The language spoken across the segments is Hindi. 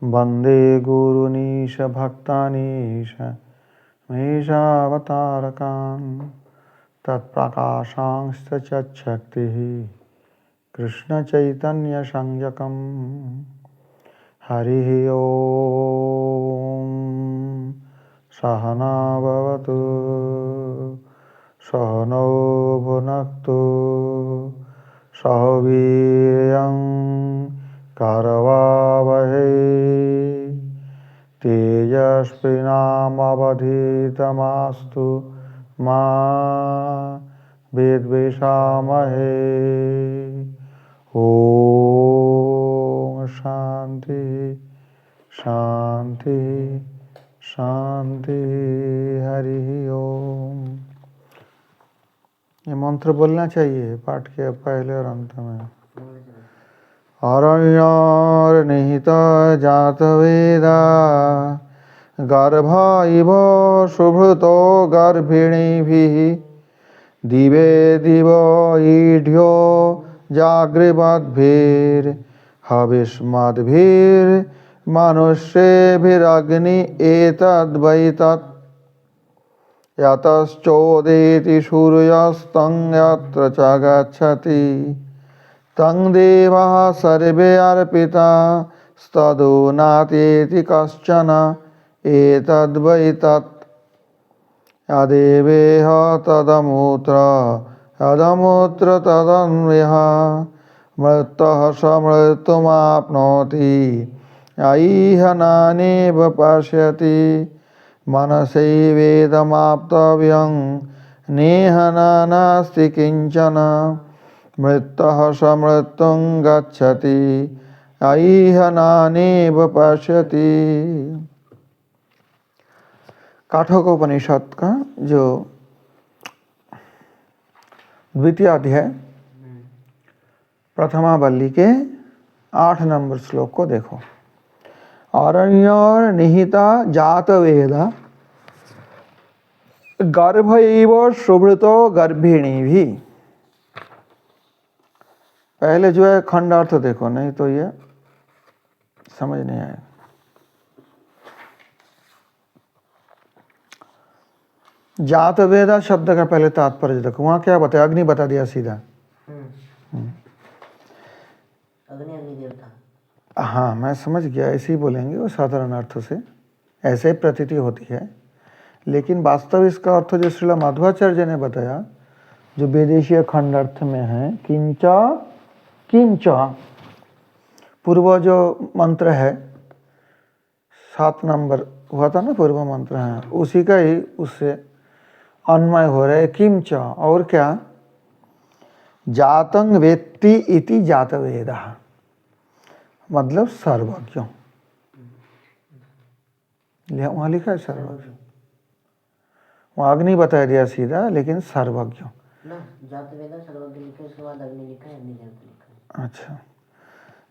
वन्दे गुरुनीश भक्तानीश महेशावतारकान् तत्प्रकाशांश्च चक्षक्तिः कृष्णचैतन्यसंज्ञकम् हरिः ओम सहना भवतु सहनौ भुनक्तु सह वीर्यं करवावहै तेजस्विनावधीतमस्तु मा विद्विषावहै। ओम शांति शांति शांति। हरि ओम। ये मंत्र बोलना चाहिए पाठ के पहले और अंत में। अरण्यनिहित जात वेदा गर्भ इव सुभृतो गर्भिणीभिः दिवे दिव ईढ्यो जागृवद्भिर् हविष्मद्भिर्मनुष्येभिरग्नि एतद्वै तत् यतश्चोदेति सूर्यस्तं यत्र च गच्छति तं देवाः सर्वे अर्पिता स्तदुनातीति कश्चन एतद्वै तत् यदेवेह तदमूत्र यदमूत्र तदन्विह मृत्तः स मृत्युमाप्नोति ऐहनानेव पश्यति मनसैवेदमाप्तव्यं नेहना नास्ति किंचन मृत्तः स मृत्युं गच्छति ऐहनानेव पश्यति। काठोपनिषद का जो द्वितीय अध्याय प्रथमा वल्ली के 8 नंबर श्लोक को देखो। अरण्य निहिता जात वेदा गर्भ एव सुभृतो गर्भिणी भी। पहले जो है खंड अर्थ देखो, नहीं तो ये समझ नहीं आएगा। जात वेदा शब्द का पहले तात्पर्य देखो। वहां क्या बताया? अग्नि बता दिया सीधा। अग्नि देवता। हाँ, मैं समझ गया, ऐसे ही बोलेंगे वो साधारण अर्थ से, ऐसे ही प्रतीति होती है। लेकिन वास्तव इसका अर्थ जो श्रील मध्वाचार्य ने बताया, जो विदेशीय खंड अर्थ में है, किंच किंच पूर्व जो मंत्र है 7 नंबर हुआ था ना, पूर्व मंत्र है, उसी का ही उससे अन्वय हो रहा है। किंच और क्या? जातं वेत्ति इति जातवेदः, मतलब सर्वज्ञ। वहाँ लिखा है सर्वज्ञ, वहाँ अग्नि बता दिया सीधा, लेकिन सर्वज्ञ ना। जातवेदा सर्वज्ञ लिखा है, उसके बाद अग्नि लिखा है, अग्नि देवता लिखा है। अच्छा,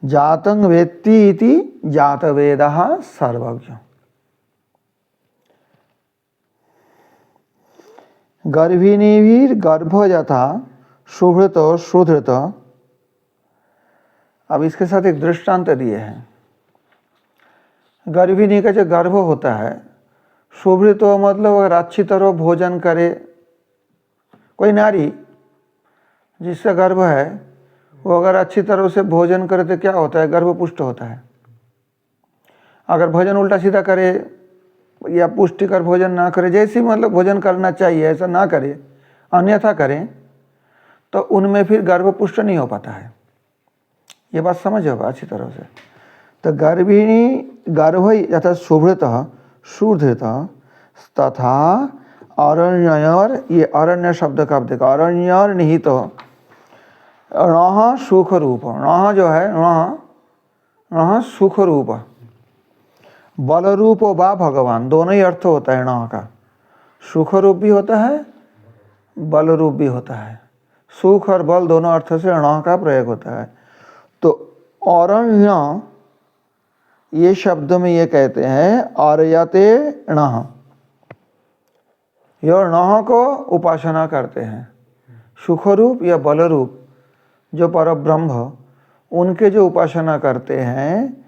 जातं वेत्ति इति जातवेदः सर्वज्ञ। गर्भिणीभिर् गर्भ यथा सुभृत सुधृत। अब इसके साथ एक दृष्टांत दिए हैं। गर्भिणी का जो गर्भ होता है, सुभृत मतलब अगर अच्छी तरह भोजन करे, कोई नारी जिसका गर्भ है वो अगर अच्छी तरह से भोजन करे तो क्या होता है? गर्भ पुष्ट होता है। अगर भोजन उल्टा सीधा करे या पुष्टिकर भोजन ना करे, जैसे मतलब भोजन करना चाहिए ऐसा ना करे, अन्यथा करें, तो उनमें फिर गर्भ पुष्ट नहीं हो पाता है। ये बात समझ होगा अच्छी तरह से। तो गर्भिणी गर्भ यथा सुभृत सुधृत तथा अरण्यर, ये अरण्य शब्द का आप देखो, अरण्यर निहित णः सुख रूप। णः जो है णः सुख रूप, बल रूप व भगवान, दोनों ही अर्थ होता है णः का। सुख रूप भी होता है, बल रूप भी होता है। सुख और बल दोनों अर्थ से णः का प्रयोग होता है। तो अरण्य ये शब्द में ये कहते हैं आर्यते णः, यह णः को उपासना करते हैं। सुख रूप या बल रूप जो परब्रह्म, उनके जो उपासना करते हैं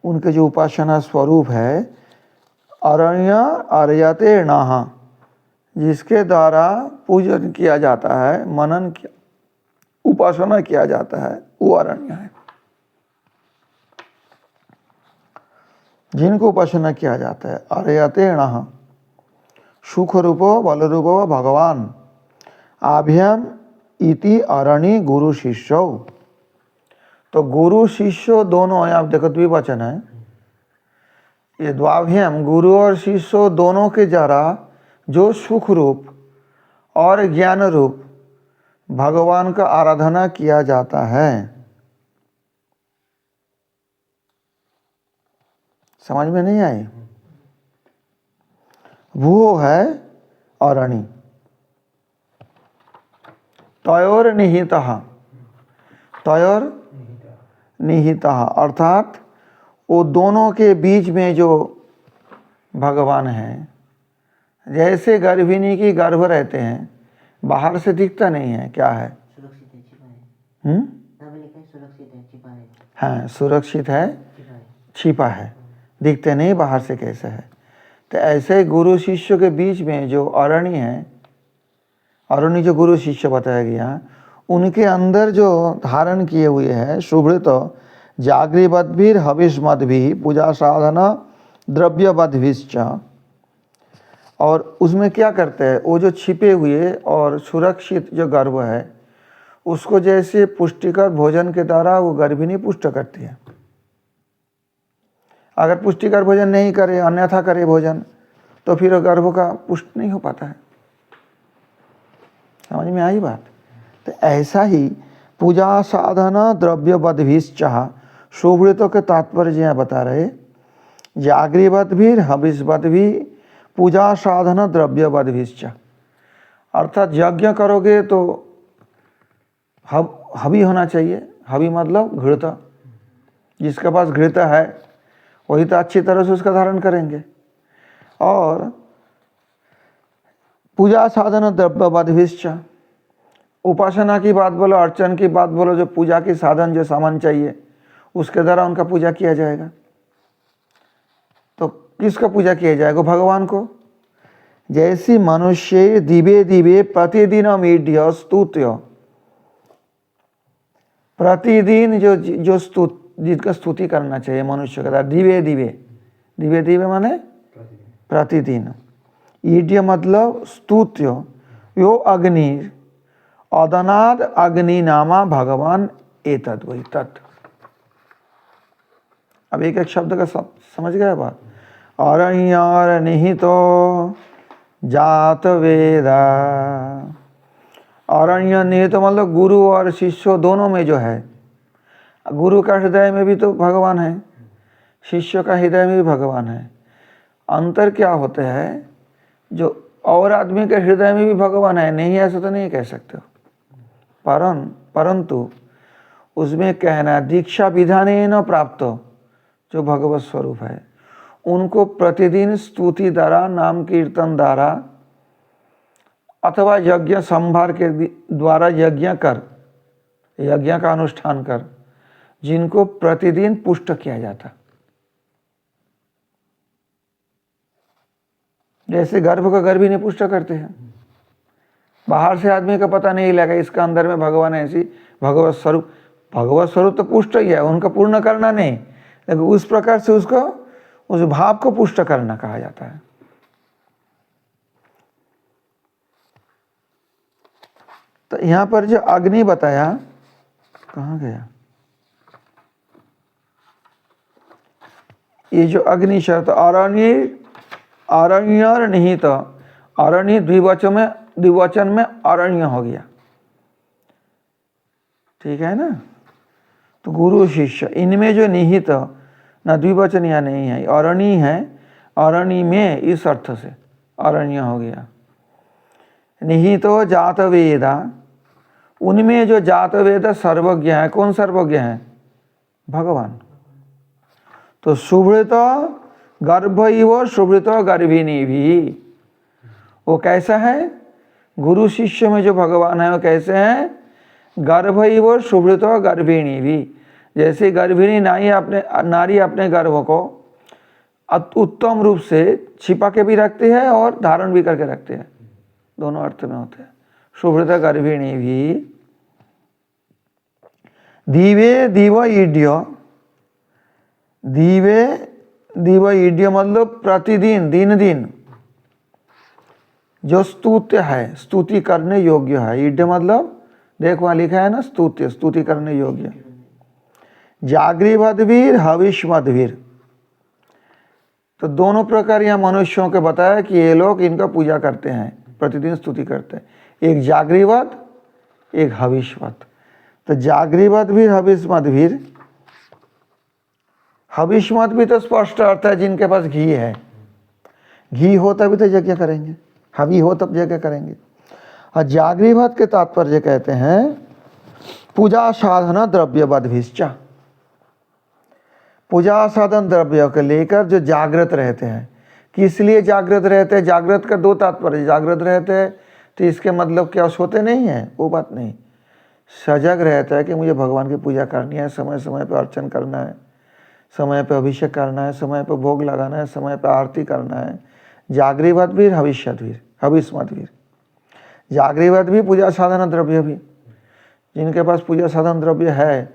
उनके जो उपासना स्वरूप है, अरण्य अर्यते नाह, जिसके द्वारा पूजन किया जाता है, मनन किया, उपासना किया जाता है, वो अरण्य है। जिनको उपासना किया जाता है, अर्यते नाह, सुख रूपो बल रूपो भगवान आभ्यम इति अरण्य गुरु शिष्यो। तो गुरु शिष्य दोनों, आप देखो द्विवचन है, ये द्वाभ्यम, गुरु और शिष्य दोनों के द्वारा जो सुख रूप और ज्ञान रूप भगवान का आराधना किया जाता है। समझ में नहीं आई? वो है अरण्य। तयोर निहितः, तयोर निहितः अर्थात वो दोनों के बीच में जो भगवान है, जैसे गर्भिणी की गर्भ रहते हैं, बाहर से दिखता नहीं है, क्या है? सुरक्षित है, छिपा है। सुरक्षित है, छिपा है। हाँ, सुरक्षित है, छिपा है, दिखते नहीं बाहर से कैसे है। तो ऐसे गुरु शिष्य के बीच में जो अरण्य है, अरण्य जो गुरु शिष्य बताया गया, उनके अंदर जो धारण किए हुए हैं सुभृत जागृवद्भिर हविष्मद्भिः पूजा साधना द्रव्यवद्भिश्च, और उसमें क्या करते हैं, वो जो छिपे हुए और सुरक्षित जो गर्भ है, उसको जैसे पुष्टिकर भोजन के द्वारा वो गर्भिणी पुष्ट करती है। अगर पुष्टिकर भोजन नहीं करे, अन्यथा करे भोजन, तो फिर गर्भ का पुष्ट नहीं हो पाता है। समझ में आई बात? तो ऐसा ही पूजा साधना द्रव्यवद्भिश्च, शोभृतों के तात्पर्य यहाँ बता रहे, जागृवद्भिर हविष्मद्भिः पूजा साधना द्रव्यवद्भिश्च, अर्थात यज्ञ करोगे तो हवि होना चाहिए। हवि मतलब घृत, जिसके पास घृत है वही तो अच्छी तरह से उसका धारण करेंगे। और पूजा साधना द्रव्यवद्भिश्च, उपासना की बात बोलो, अर्चन की बात बोलो, जो पूजा की साधन जो सामान चाहिए उसके द्वारा उनका पूजा किया जाएगा। तो किसका पूजा किया जाएगा? भगवान को। जैसी मनुष्य दिवे दिवे प्रतिदिन मीढ़ स्तुत्य, प्रतिदिन जो जिसका स्तुति करना चाहिए मनुष्य का, दिवे दिवे, दिवे दिवे माने प्रतिदिन, ईड्य मतलब स्तुत्य, यो अग्नि अदनाद अग्नि नामा भगवान एतद, वही तत्। अब एक एक शब्द का समझ गए बात? अरण्य निहितो जात वेदा, अरण्य निहित मतलब गुरु और शिष्य दोनों में जो है, गुरु का हृदय में भी तो भगवान है, शिष्य का हृदय में भी भगवान है। अंतर क्या होता है, जो और आदमी के हृदय में भी भगवान है, नहीं ऐसा तो नहीं कह सकते हो, परंतु उसमें कहना दीक्षा विधानेन प्राप्त जो भगवत स्वरूप है, उनको प्रतिदिन स्तुति द्वारा, नाम कीर्तन द्वारा अथवा यज्ञ संभार के द्वारा यज्ञ का अनुष्ठान कर, जिनको प्रतिदिन पुष्ट किया जाता। जैसे गर्भ का गर्भी नहीं पुष्ट करते हैं, बाहर से आदमी का पता नहीं लगा इसका अंदर में भगवान है, ऐसी भगवत स्वरूप तो पुष्ट ही है, उनका पूर्ण करना नहीं, लेकिन उस प्रकार से उसको, उस भाव को पुष्ट करना कहा जाता है। तो यहां पर जो अग्नि बताया, कहाँ गया ये जो अग्नि शब्द, अरण्य निहित, अरण्य द्विवचन में अरण्य हो गया, ठीक है ना। तो गुरु शिष्य इनमें जो निहित, ना द्विवचन या नहीं है, अरण्य है, अरण्य में इस अर्थ से अरण्य हो गया। निहितो जात वेदा, उनमें जो जात वेद सर्वज्ञ है, कौन सर्वज्ञ है? भगवान। तो सुभृत गर्भ इव सुभृत गर्भिणी भी, वो कैसा है? गुरु शिष्य में जो भगवान है वो कैसे हैं? गर्भ इव सुभृत गर्भिणी भी, जैसे गर्भिणी नारी अपने गर्भ को उत्तम रूप से छिपा के भी रखते हैं और धारण भी करके रखते हैं, दोनों अर्थ में होते हैं। शुभ्रता गर्भिणी भी दीवे दीव ईड्य, दीवे दीव ईड्य मतलब प्रतिदिन दिन दिन जो स्तुत्य है, स्तुति करने योग्य है। ईड्य मतलब देखो वहां लिखा है ना, स्तुत्य, स्तुति करने योग्य। जागृवद्भिर हविष्मद्भिर, तो दोनों प्रकार यहाँ मनुष्यों के बताया कि ये लोग इनका पूजा करते हैं, प्रतिदिन स्तुति करते हैं। एक जागृवत, एक हविष्मत। तो जागृवत भी हविष्मद्भिर, हविष्मत भी तो स्पष्ट अर्थ है जिनके पास घी है, घी हो तभी तो यज्ञ करेंगे, हवि हो तब यज्ञ करेंगे। और जागृवत के तात्पर्य कहते हैं पूजा साधना द्रव्यवद्भिश्च, पूजा साधन द्रव्य को लेकर जो जागृत रहते हैं। किस लिए जागृत रहते हैं? जागृत का दो तात्पर्य, जागृत रहते हैं तो इसके मतलब क्या सोते नहीं है, वो बात नहीं। सजग रहता है कि मुझे भगवान की पूजा करनी है, समय समय पर अर्चन करना है, समय पर अभिषेक करना है, समय पर भोग लगाना है, समय पर आरती करना है। जागृवत भी हविष्यद्भिर, हविष्मद्भिर। जागृवत भी पूजा साधन द्रव्य भी, जिनके पास पूजा साधन द्रव्य है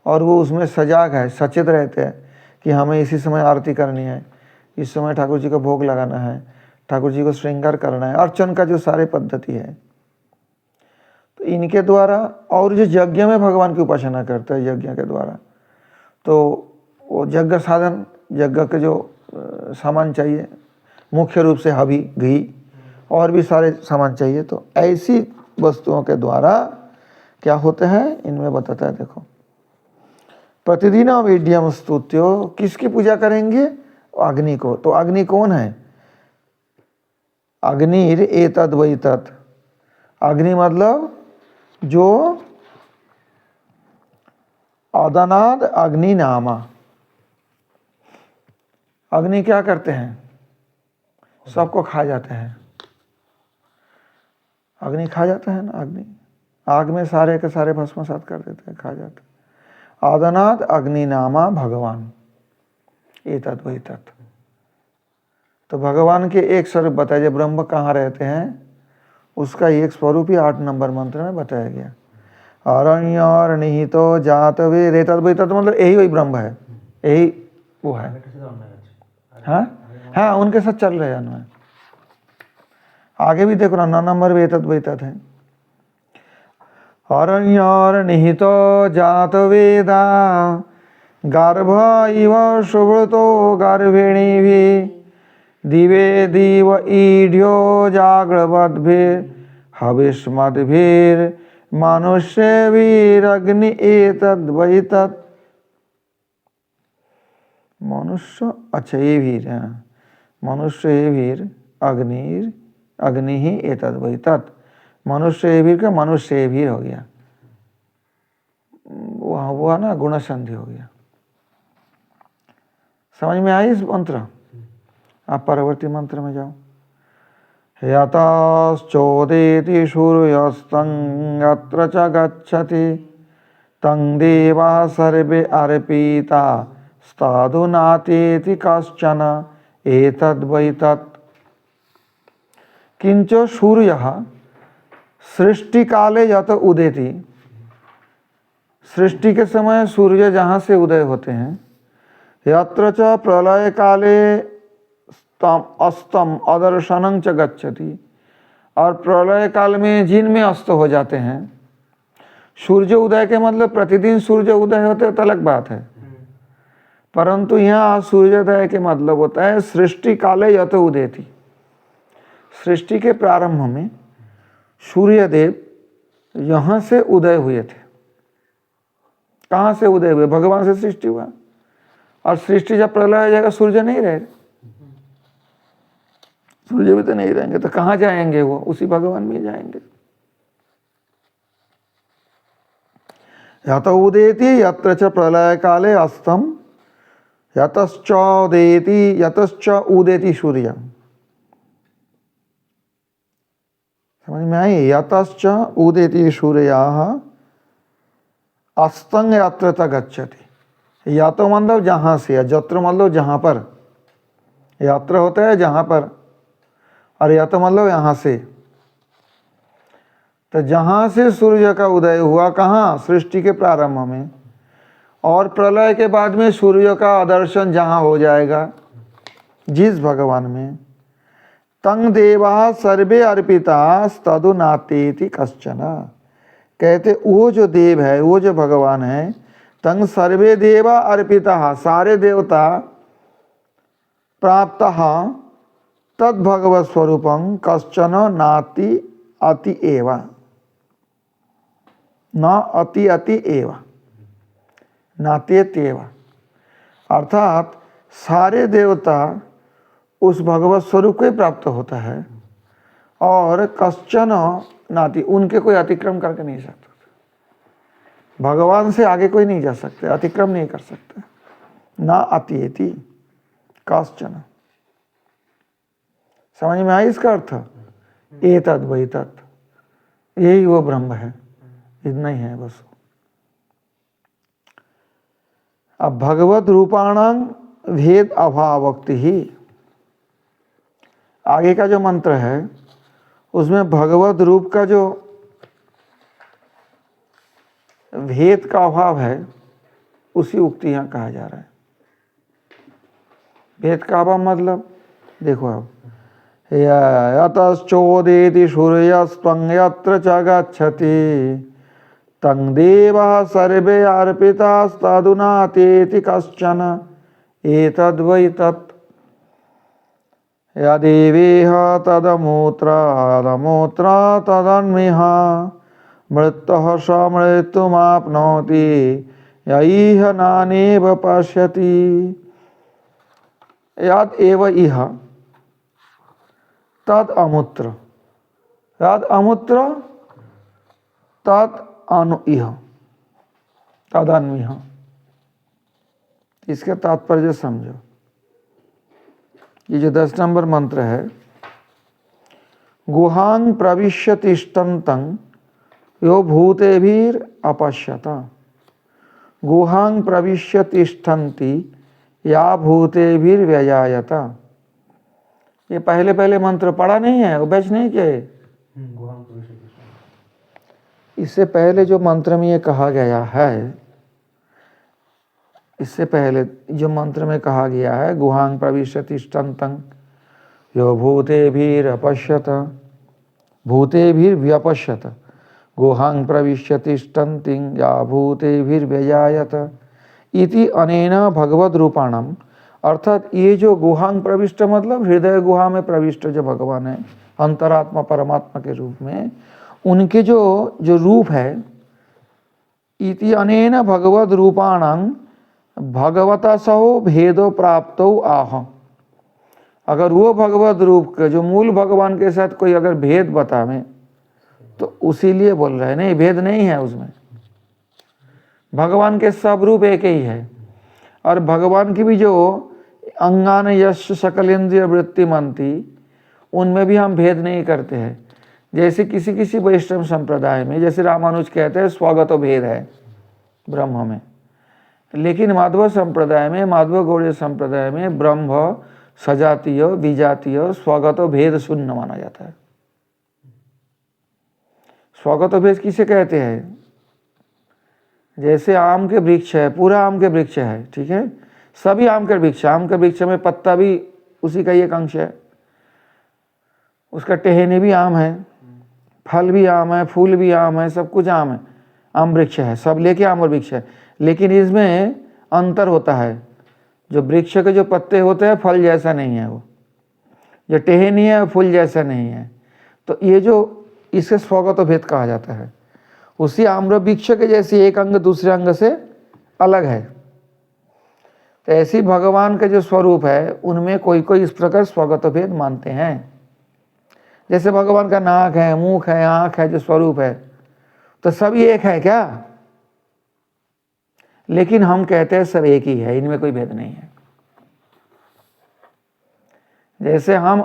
और वो उसमें सजाग है, सचेत रहते हैं कि हमें इसी समय आरती करनी है, इस समय ठाकुर जी को भोग लगाना है, ठाकुर जी को श्रृंगार करना है, अर्चन का जो सारे पद्धति है। तो इनके द्वारा, और जो यज्ञ में भगवान की उपासना करते हैं यज्ञ के द्वारा, तो वो यज्ञ साधन, यज्ञ के जो सामान चाहिए, मुख्य रूप से हवि, घी और भी सारे सामान चाहिए, तो ऐसी वस्तुओं के द्वारा क्या होते हैं इनमें बताता है। देखो, प्रतिदिन वेद्यम स्तुत्यो, किसकी पूजा करेंगे? अग्नि को। तो अग्नि कौन है? अग्निर एतद वै तत्, अग्नि मतलब जो अदनाद अग्नि नामा। अग्नि क्या करते हैं? सबको खा जाते हैं। अग्नि खा जाता है ना, अग्नि आग में सारे के सारे भस्मसात कर देते हैं, खा जाते हैं। आदनाद अग्नि नामा भगवान एतद वै तत्। तो भगवान के एक स्वरूप बताया, जब ब्रह्म कहाँ रहते हैं उसका एक स्वरूप ही 8 नंबर मंत्र में बताया गया। अरण्य निहितो जात वे रेतद वै तत्, मतलब यही वही ब्रह्म है, यही वो है। हाँ हाँ, उनके साथ चल रहे हैं अन्वय। आगे भी देखो ना, 9 नंबर वेतद वै तत् है। अरण्य निहितो जात वेदा गर्भ इव सुब्रतो गर्भिणी भी दिवे दीव ईड्यो जागृवद्भिर हविष्मद्भिर मनुष्यभिरग्नि एतद् वै तत्। मनुष्य, अच्छा ये भी है, मनुष्यभिर अग्निर अग्नि ही एतद् वै तत्। मनुष्यभिर का मनुष्यभिर हो गया, वहाँ हुआ ना गुण संधि हो गया। समझ में आई इस मंत्र? आप परवर्ती मंत्र में जाओ। यतश्चोदेति सूर्यस्तं यत्र च गच्छति तं देवा सर्वे अर्पिता स्तदुनातेति कश्चन एतद् वै तत्। किंच सूर्यः सृष्टि काले यत उदेति, सृष्टि के समय सूर्य जहाँ से उदय होते हैं, यत्र च प्रलय काले अस्तम अदर्शनं च गच्छति, और प्रलय काल में जिनमें अस्त हो जाते हैं। सूर्य उदय के मतलब प्रतिदिन सूर्य उदय होते तो अलग बात है, परंतु यहाँ सूर्योदय के मतलब होता है सृष्टि काले यत उदेति। सृष्टि के प्रारंभ में सूर्यदेव यहाँ से उदय हुए थे। कहाँ से उदय हुए? भगवान से सृष्टि हुआ, और सृष्टि जब प्रलय हो जाएगा सूर्य नहीं रहेगा, सूर्य भी तो नहीं रहेंगे, तो कहाँ जाएंगे वो? उसी भगवान में जाएंगे। यत उदेति यत्र च प्रलय काले अस्तम यतश्च उदेति यतश्च उदेति सूर्य। समझ में आई? यतश्च उदेति सूर्याः अस्तंग यात्र तक गच्छति। या तो मतलब जहाँ से, या जत्र मतलब जहाँ पर, यात्रा होता है जहाँ पर, और या तो मतलब यहाँ से। तो जहाँ से सूर्य का उदय हुआ, कहाँ? सृष्टि के प्रारंभ में, और प्रलय के बाद में सूर्य का दर्शन जहाँ हो जाएगा जिस भगवान में, तंग देवा सर्वे अर्पिता तदु नातेति कश्चन। कहते वो जो देव है, वो जो भगवान है, तंग सर्वे देवा अर्पिता, सारे देवता प्राप्त तद भगवत स्वरूपं कश्चन नाति अति एव, न अति अति एव, नात्येव। अर्थात सारे देवता उस भगवत स्वरूप को ही प्राप्त होता है, और कश्चन नाति, उनके कोई अतिक्रम करके नहीं सकता। भगवान से आगे कोई नहीं जा सकते, अतिक्रम नहीं कर सकते। ना अतियति कश्चन। समझ में आई इसका अर्थ? एतद वही तत्, यही वो ब्रह्म है, इतना ही है बस। अब भगवत रूपाणां भेद अभावक्ति ही, आगे का जो मंत्र है उसमें भगवत रूप का जो भेद का अभाव है उसी उक्ति यहाँ कहा जा रहा है। भेद का अभाव मतलब देखो अब, यतश्चोदेति सूर्यस्त्वं यत्र च गच्छति तं देवः सर्वे अर्पितास्तदु नातेति कश्चन एतद्वै तत्। यदेवेह तदमूत्र तदन्मिह मृत्युः स मृत्युमाप्नोति यैह नानेव पश्यति। यद एव इह तद अमूत्र, यद अमूत्र तद अनु इह तदन्मिह। इसके तात्पर्य समझो। ये जो 10 नंबर मंत्र है, गुहां प्रविश्य तिष्ठन्तं यो भूतेभिर अपश्यता। गुहां प्रविश्य तिष्ठन्ति या भूतेभिर व्यजायता। ये पहले पहले मंत्र पढ़ा नहीं है, उपदेश नहीं किए। इससे पहले जो मंत्र में ये कहा गया है, इससे पहले जो मंत्र में कहा गया है, गुहां प्रविश्य तिष्ठन्तं यो भूतेभिर अपश्यत, भूतेभिर व्यपश्यत, गुहां प्रविश्य तिष्ठन्ति या भूतेभिर व्यजायत इति अनेन भगवद रूपाणम। अर्थात ये जो गुहां प्रविष्ट मतलब हृदय गुहा में प्रविष्ट जो भगवान है, अंतरात्मा परमात्मा के रूप में, उनके जो रूप है, इति अनेन भगवद रूपाणं भगवता सहो भेदो प्राप्तो आह। अगर वो भगवत रूप के जो मूल भगवान के साथ कोई अगर भेद बतावे तो उसी लिए बोल रहे हैं, नहीं भेद नहीं है उसमें। भगवान के सब रूप एक ही है, और भगवान की भी जो अंगान यश सकलेन्द्रिय वृत्ति मनती, उनमें भी हम भेद नहीं करते हैं। जैसे किसी किसी वैष्णव संप्रदाय में, जैसे रामानुज कहते हैं स्वगत भेद है ब्रह्म में, लेकिन माधव संप्रदाय में, माधव गौड़ीय संप्रदाय में ब्रह्म सजातीय विजातीय स्वगत भेद शून्य माना जाता है। स्वगत भेद किसे कहते हैं? जैसे आम के वृक्ष है, पूरा आम के वृक्ष है, ठीक है, सभी आम के वृक्ष, आम के वृक्ष में पत्ता भी उसी का एक अंश है, उसका टहनी भी आम है, फल भी आम है, फूल भी आम है, सब कुछ आम है, आम वृक्ष है, सब लेके आम और वृक्ष है। लेकिन इसमें अंतर होता है, जो वृक्ष के जो पत्ते होते हैं फल जैसा नहीं है, वो जो टहनी है फूल जैसा नहीं है। तो ये जो इसे स्वगत भेद कहा जाता है। उसी आम्र वृक्ष के जैसे एक अंग दूसरे अंग से अलग है, तो ऐसी भगवान के जो स्वरूप है उनमें कोई कोई इस प्रकार स्वगत भेद मानते हैं। जैसे भगवान का नाक है, मुख है, आँख है, जो स्वरूप है, तो सभी एक है क्या? लेकिन हम कहते हैं सब एक ही है, इनमें कोई भेद नहीं है। जैसे हम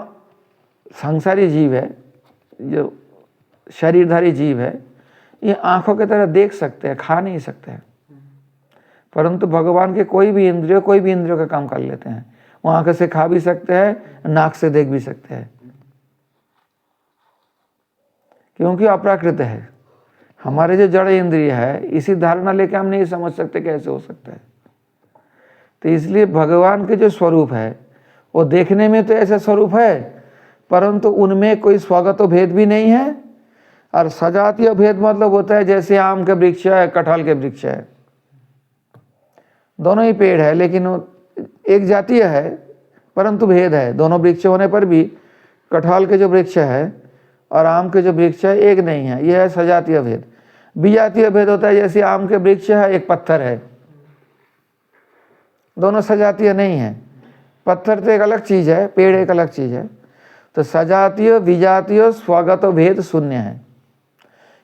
संसारी जीव है, जो शरीरधारी जीव है, ये आंखों की तरह देख सकते हैं, खा नहीं सकते हैं, परंतु भगवान के कोई भी इंद्रियों का काम कर लेते हैं। वो आंख से खा भी सकते हैं, नाक से देख भी सकते हैं, क्योंकि अप्राकृत है। हमारे जो जड़ इंद्रिय है, इसी धारणा लेके हम नहीं समझ सकते कैसे हो सकता है। तो इसलिए भगवान के जो स्वरूप है वो देखने में तो ऐसा स्वरूप है, परंतु उनमें कोई स्वगत भेद भी नहीं है। और सजातीय भेद मतलब होता है जैसे आम के वृक्ष है, कटहल के वृक्ष है, दोनों ही पेड़ है लेकिन एक जातीय है, परंतु भेद है। दोनों वृक्ष होने पर भी कटहल के जो वृक्ष है और आम के जो वृक्ष है एक नहीं है, यह है सजातीय भेद। विजातीय भेद होता है जैसे आम के वृक्ष है, एक पत्थर है, दोनों सजातीय नहीं है। पत्थर तो एक अलग चीज है, पेड़ एक अलग चीज है। तो सजातीय विजातीय स्वगत भेद शून्य है,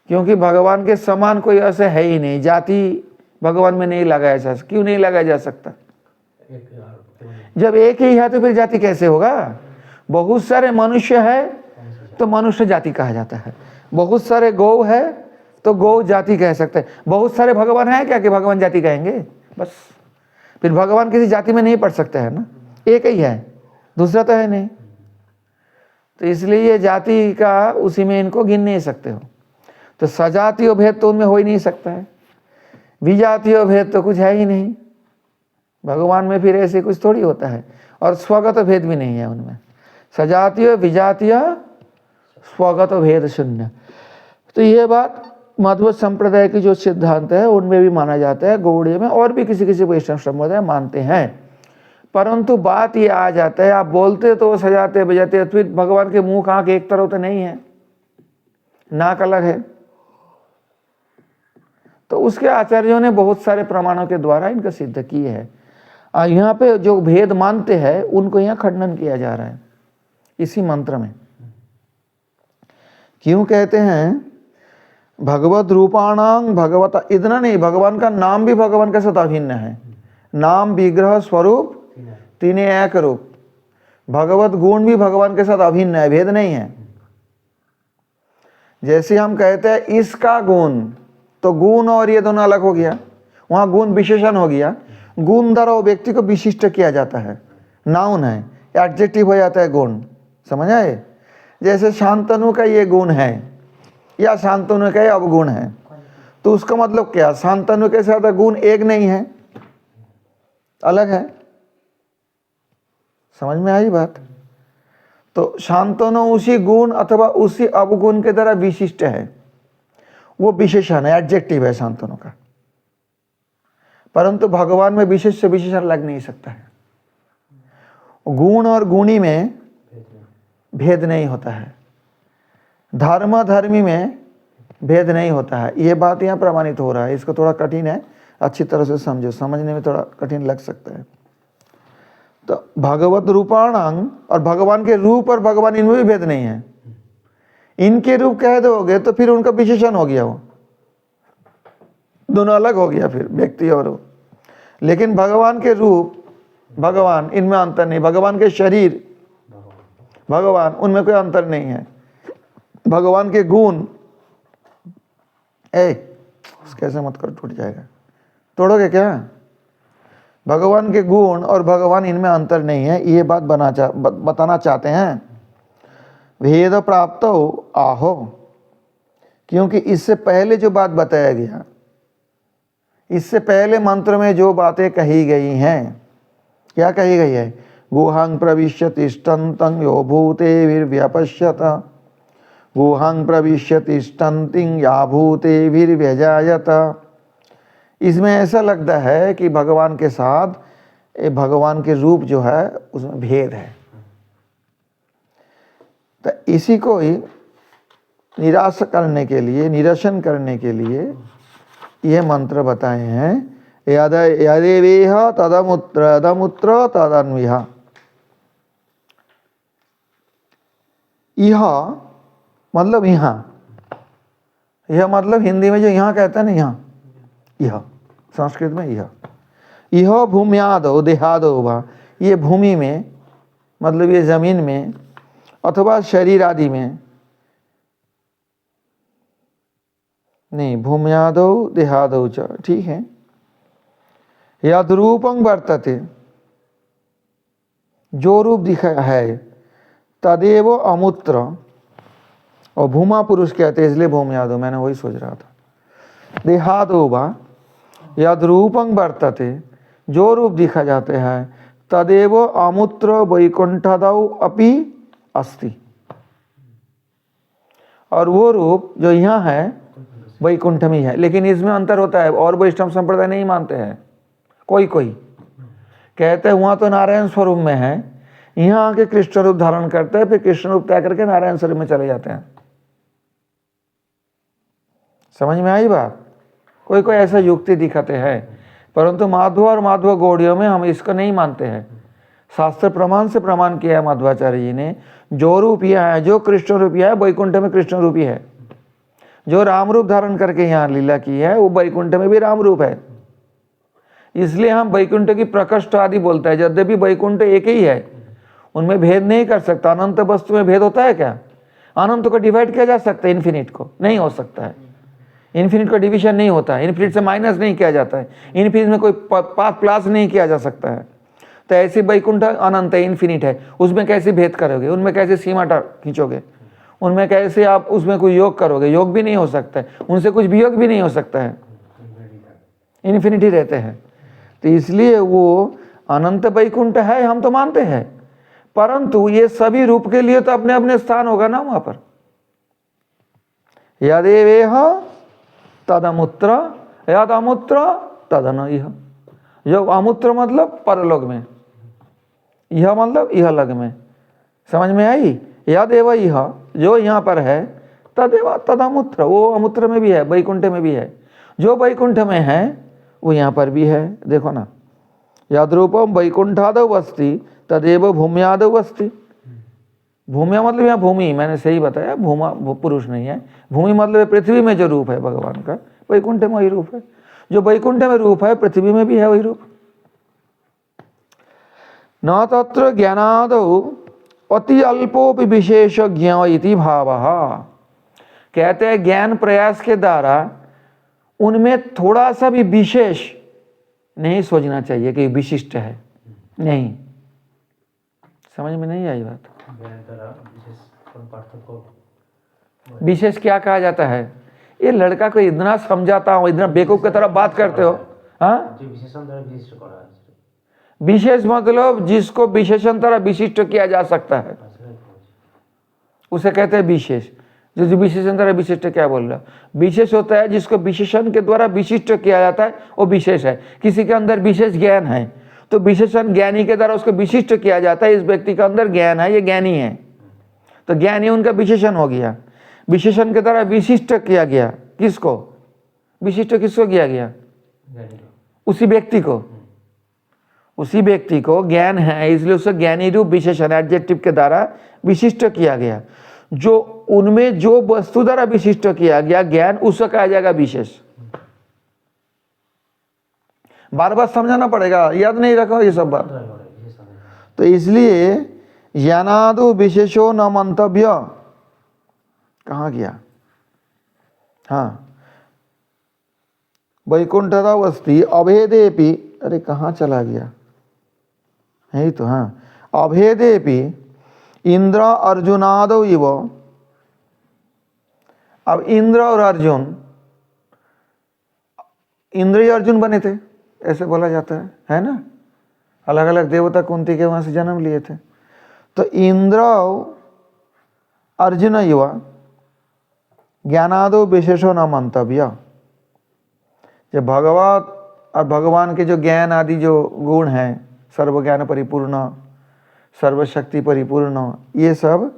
क्योंकि भगवान के समान कोई ऐसे है ही नहीं। जाति भगवान में नहीं लगाया जा सकता। क्यों नहीं लगाया जा सकता? जब एक ही है तो फिर जाति कैसे होगा? बहुत सारे मनुष्य है तो मनुष्य जाति कहा जाता है, बहुत सारे गौ है तो गौ जाति कह सकते हैं, बहुत सारे भगवान है क्या कि भगवान जाति कहेंगे? बस फिर भगवान किसी जाति में नहीं पढ़ सकते हैं ना, एक ही है, दूसरा तो है नहीं। तो इसलिए ये जाति का उसी में इनको गिन नहीं सकते हो। तो सजातीय भेद तो उनमें हो ही नहीं सकता है, विजातीय भेद तो कुछ है ही नहीं भगवान में, फिर ऐसे कुछ थोड़ी होता है। और स्वगत भेद भी नहीं है उनमें, सजातीय विजातीय स्वगत भेद शून्य। तो ये बात मध्व संप्रदाय की जो सिद्धांत है उनमें भी माना जाता है, गौड़ीय में और भी किसी किसी वैष्णव संप्रदाय मानते हैं। परंतु बात ये आ जाता है, आप बोलते तो सजाते बजाते, फिर भगवान के मुंह आंख एक तरह तो नहीं है, नाक अलग है। तो उसके आचार्यों ने बहुत सारे प्रमाणों के द्वारा इनका सिद्ध किए है। यहाँ पे जो भेद मानते हैं उनको यहाँ खंडन किया जा रहा है इसी मंत्र में। क्यों कहते हैं भगवत रूपाणां भगवता, इतना नहीं, भगवान का नाम भी भगवान के साथ अभिन्न है। नाम विग्रह स्वरूप तीन एक रूप, भगवत गुण भी भगवान के साथ अभिन्न है, भेद नहीं है। जैसे हम कहते हैं इसका गुण, तो गुण और ये दोनों अलग हो गया, वहां गुण विशेषण हो गया। गुण द्वारा वो व्यक्ति को विशिष्ट किया जाता है, नाउन है, एडजेक्टिव हो जाता है गुण, समझ आए? जैसे शांतनु का ये गुण है या शांतनु का ये अवगुण है, तो उसका मतलब क्या? शांतनु के साथ गुण एक नहीं है, अलग है। समझ में आई बात? तो शांतनु उसी गुण अथवा उसी अवगुण के द्वारा विशिष्ट है, वो विशेषण है, एडजेक्टिव है शांतनु का। परंतु भगवान में विशेष से विशेषण लग नहीं सकता है। गुण और गुणी में भेद नहीं होता है, धर्म धर्मी में भेद नहीं होता है। ये बात यहाँ प्रमाणित हो रहा है। इसको थोड़ा कठिन है, अच्छी तरह से समझो, समझने में थोड़ा कठिन लग सकता है। तो भगवत रूपाणां, और भगवान के रूप और भगवान इनमें भी भेद नहीं है। इनके रूप कह दोगे तो फिर उनका विशेषण हो गया, वो दोनों अलग हो गया फिर व्यक्ति और वो। लेकिन भगवान के रूप भगवान, इनमें अंतर नहीं। भगवान के शरीर भगवान, उनमें कोई अंतर नहीं है। भगवान के गुण, कैसे मत कर, टूट जाएगा, तोड़ोगे क्या? भगवान के गुण और भगवान, इनमें अंतर नहीं है, ये बात बताना चाहते हैं। भेद प्राप्त आहो, क्योंकि इससे पहले जो बात बताया गया, इससे पहले मंत्र में जो बातें कही गई हैं, क्या कही गई है? गुहां प्रविश्य तिष्ठन्तं यो भूतेर्व्यपश्यत, गुहां प्रविश्य तिष्ठन्तं या भूतेर्व्यजायत। इसमें ऐसा लगता है कि भगवान के साथ भगवान के रूप जो है उसमें भेद है। तो इसी को ही निराश करने के लिए, निरसन करने के लिए ये मंत्र बताए हैं। यदेवेह तदमुत्र तदन्विह। यह मतलब यहाँ, यह मतलब हिंदी में जो यहाँ कहते हैं ना, यहाँ, यह संस्कृत में यह भूम्यादो देहादो वा, ये भूमि में मतलब ये जमीन में अथवा शरीर आदि में नहीं, भूम्यादौ देहादौ च, ठीक है। यद रूपं वर्तते, जो रूप दिखा है, तदेव अमूत्र, और भूमा पुरुष कहते हैं इसलिए भूम्यादौ, मैंने वही सोच रहा था। देहादौ वा यद रूपं वर्तते, जो रूप दिखा जाते हैं, तदेव अमूत्र वैकुंठदौ अपि अस्ति, और वो रूप जो यहाँ है वैकुंठ में है। लेकिन इसमें अंतर होता है, और वैष्णव संप्रदाय नहीं मानते हैं, कोई कोई कहते हैं वहाँ तो नारायण स्वरूप में है, यहाँ आके कृष्ण रूप धारण करते हैं, फिर कृष्ण रूप त्याग करके नारायण स्वरूप में चले जाते हैं। समझ में आई बात? कोई कोई ऐसा युक्ति दिखाते हैं, परंतु माधव और माधव गौड़ियों में हम इसको नहीं मानते हैं। शास्त्र प्रमाण से प्रमाण किया है माधवाचार्य जी ने, जो रूप यह है, जो कृष्ण रूप यह है, वैकुंठ में कृष्ण रूप ही है। जो राम रूप धारण करके यहाँ लीला की है, वो वैकुंठ में भी राम रूप है। इसलिए हम वैकुंठ की प्रकृष्ट आदि बोलते हैं, यद्यपि वैकुंठ एक ही है, उनमें भेद नहीं कर सकता। अनंत वस्तु में भेद होता है क्या? अनंत को डिवाइड किया जा सकता है, इन्फिनिट को नहीं हो सकता है। इन्फिनिट का डिवीजन नहीं होता है, इन्फिनिट से माइनस नहीं किया जाता है, इन्फिनिट में कोई प्लस नहीं किया जा सकता है। तो ऐसे वैकुंठ अनंत है, इन्फिनिट है, उसमें कैसे भेद करोगे? उनमें कैसे सीमा खींचोगे? उनमें कैसे आप उसमें कोई योग करोगे? योग भी नहीं हो सकता है, उनसे कुछ वियोग भी नहीं हो सकता है, इन्फिनिटी रहते हैं। तो इसलिए वो अनंत वैकुंठ है, हम तो मानते हैं, परंतु ये सभी रूप के लिए तो अपने अपने स्थान होगा ना वहां पर। यदेवेह तदमुत्र यद अमुत्र तदनइह, जो अमुत्र मतलब परलोक में, यह मतलब इहलोक में। समझ में आई? यदेव इह, जो यहाँ पर है, तदेव तदमुत्र, वो अमुत्र में भी है, वैकुंठ में भी है। जो वैकुंठ में है वो यहाँ पर भी है। देखो ना, यद रूपम वैकुंठादौ अस्ति तदेव भूम्यादौ अस्ति। भूम्या मतलब यहाँ भूमि, मैंने सही बताया, भूमा पुरुष नहीं है, भूमि मतलब पृथ्वी में जो रूप है भगवान का, वैकुंठ में वही रूप है। जो वैकुंठ में रूप है, पृथ्वी में भी है वही रूप। न तत्र ज्ञानादौ अति अल्पोपि विशेष ज्ञ इति भावः। कहते हैं ज्ञान प्रयास के द्वारा उनमें थोड़ा सा भी विशेष नहीं सोचना चाहिए कि विशिष्ट है, नहीं। समझ में नहीं आई बात? विशेष क्या कहा जाता है? ये लड़का को इतना समझाता हूँ, इतना बेवकूफ की तरह बात करते हो। हाँ, विशेष मतलब जिसको विशेषण तरह विशिष्ट किया जा सकता है, उसे कहते हैं विशेष। जो विशेषण तरह विशिष्ट क्या बोल रहा? विशेष होता है जिसको विशेषण के द्वारा विशिष्ट किया जाता है, वो विशेष है। किसी के अंदर विशेष ज्ञान है तो विशेषण ज्ञानी के द्वारा उसको विशिष्ट किया जाता है, इस व्यक्ति के अंदर ज्ञान है, ये ज्ञानी है, तो ज्ञानी उनका विशेषण हो गया। विशेषण के द्वारा विशिष्ट किया गया, किसको विशिष्ट किसको किया गया? उसी व्यक्ति को, उसी व्यक्ति को ज्ञान है इसलिए उसे ज्ञानी रूप विशेषण एडजेक्टिव के द्वारा विशिष्ट किया गया। जो उनमें जो वस्तु द्वारा विशिष्ट किया गया ज्ञान, उसको कहा जाएगा विशेष। बार बार समझाना पड़ेगा, याद नहीं रखो ये सब बात। तो इसलिए ज्ञानादो विशेषो न मंतव्य, कहाँ गया? हाँ, वैकुंठता अस्ति अभेदेपि, अरे कहाँ चला गया? है तो, हाँ, अभेदेपि इंद्र अर्जुनादो इव। अब इंद्र और अर्जुन, इंद्र ही अर्जुन बने थे ऐसे बोला जाता है ना? अलग अलग देवता कुंती के वहां से जन्म लिए थे। तो इंद्र अर्जुन युवा ज्ञानादो विशेषो न मंतव्य। जब भगवत और भगवान के जो ज्ञान आदि जो गुण हैं, सर्वज्ञान परिपूर्ण, सर्वशक्ति परिपूर्ण, ये सब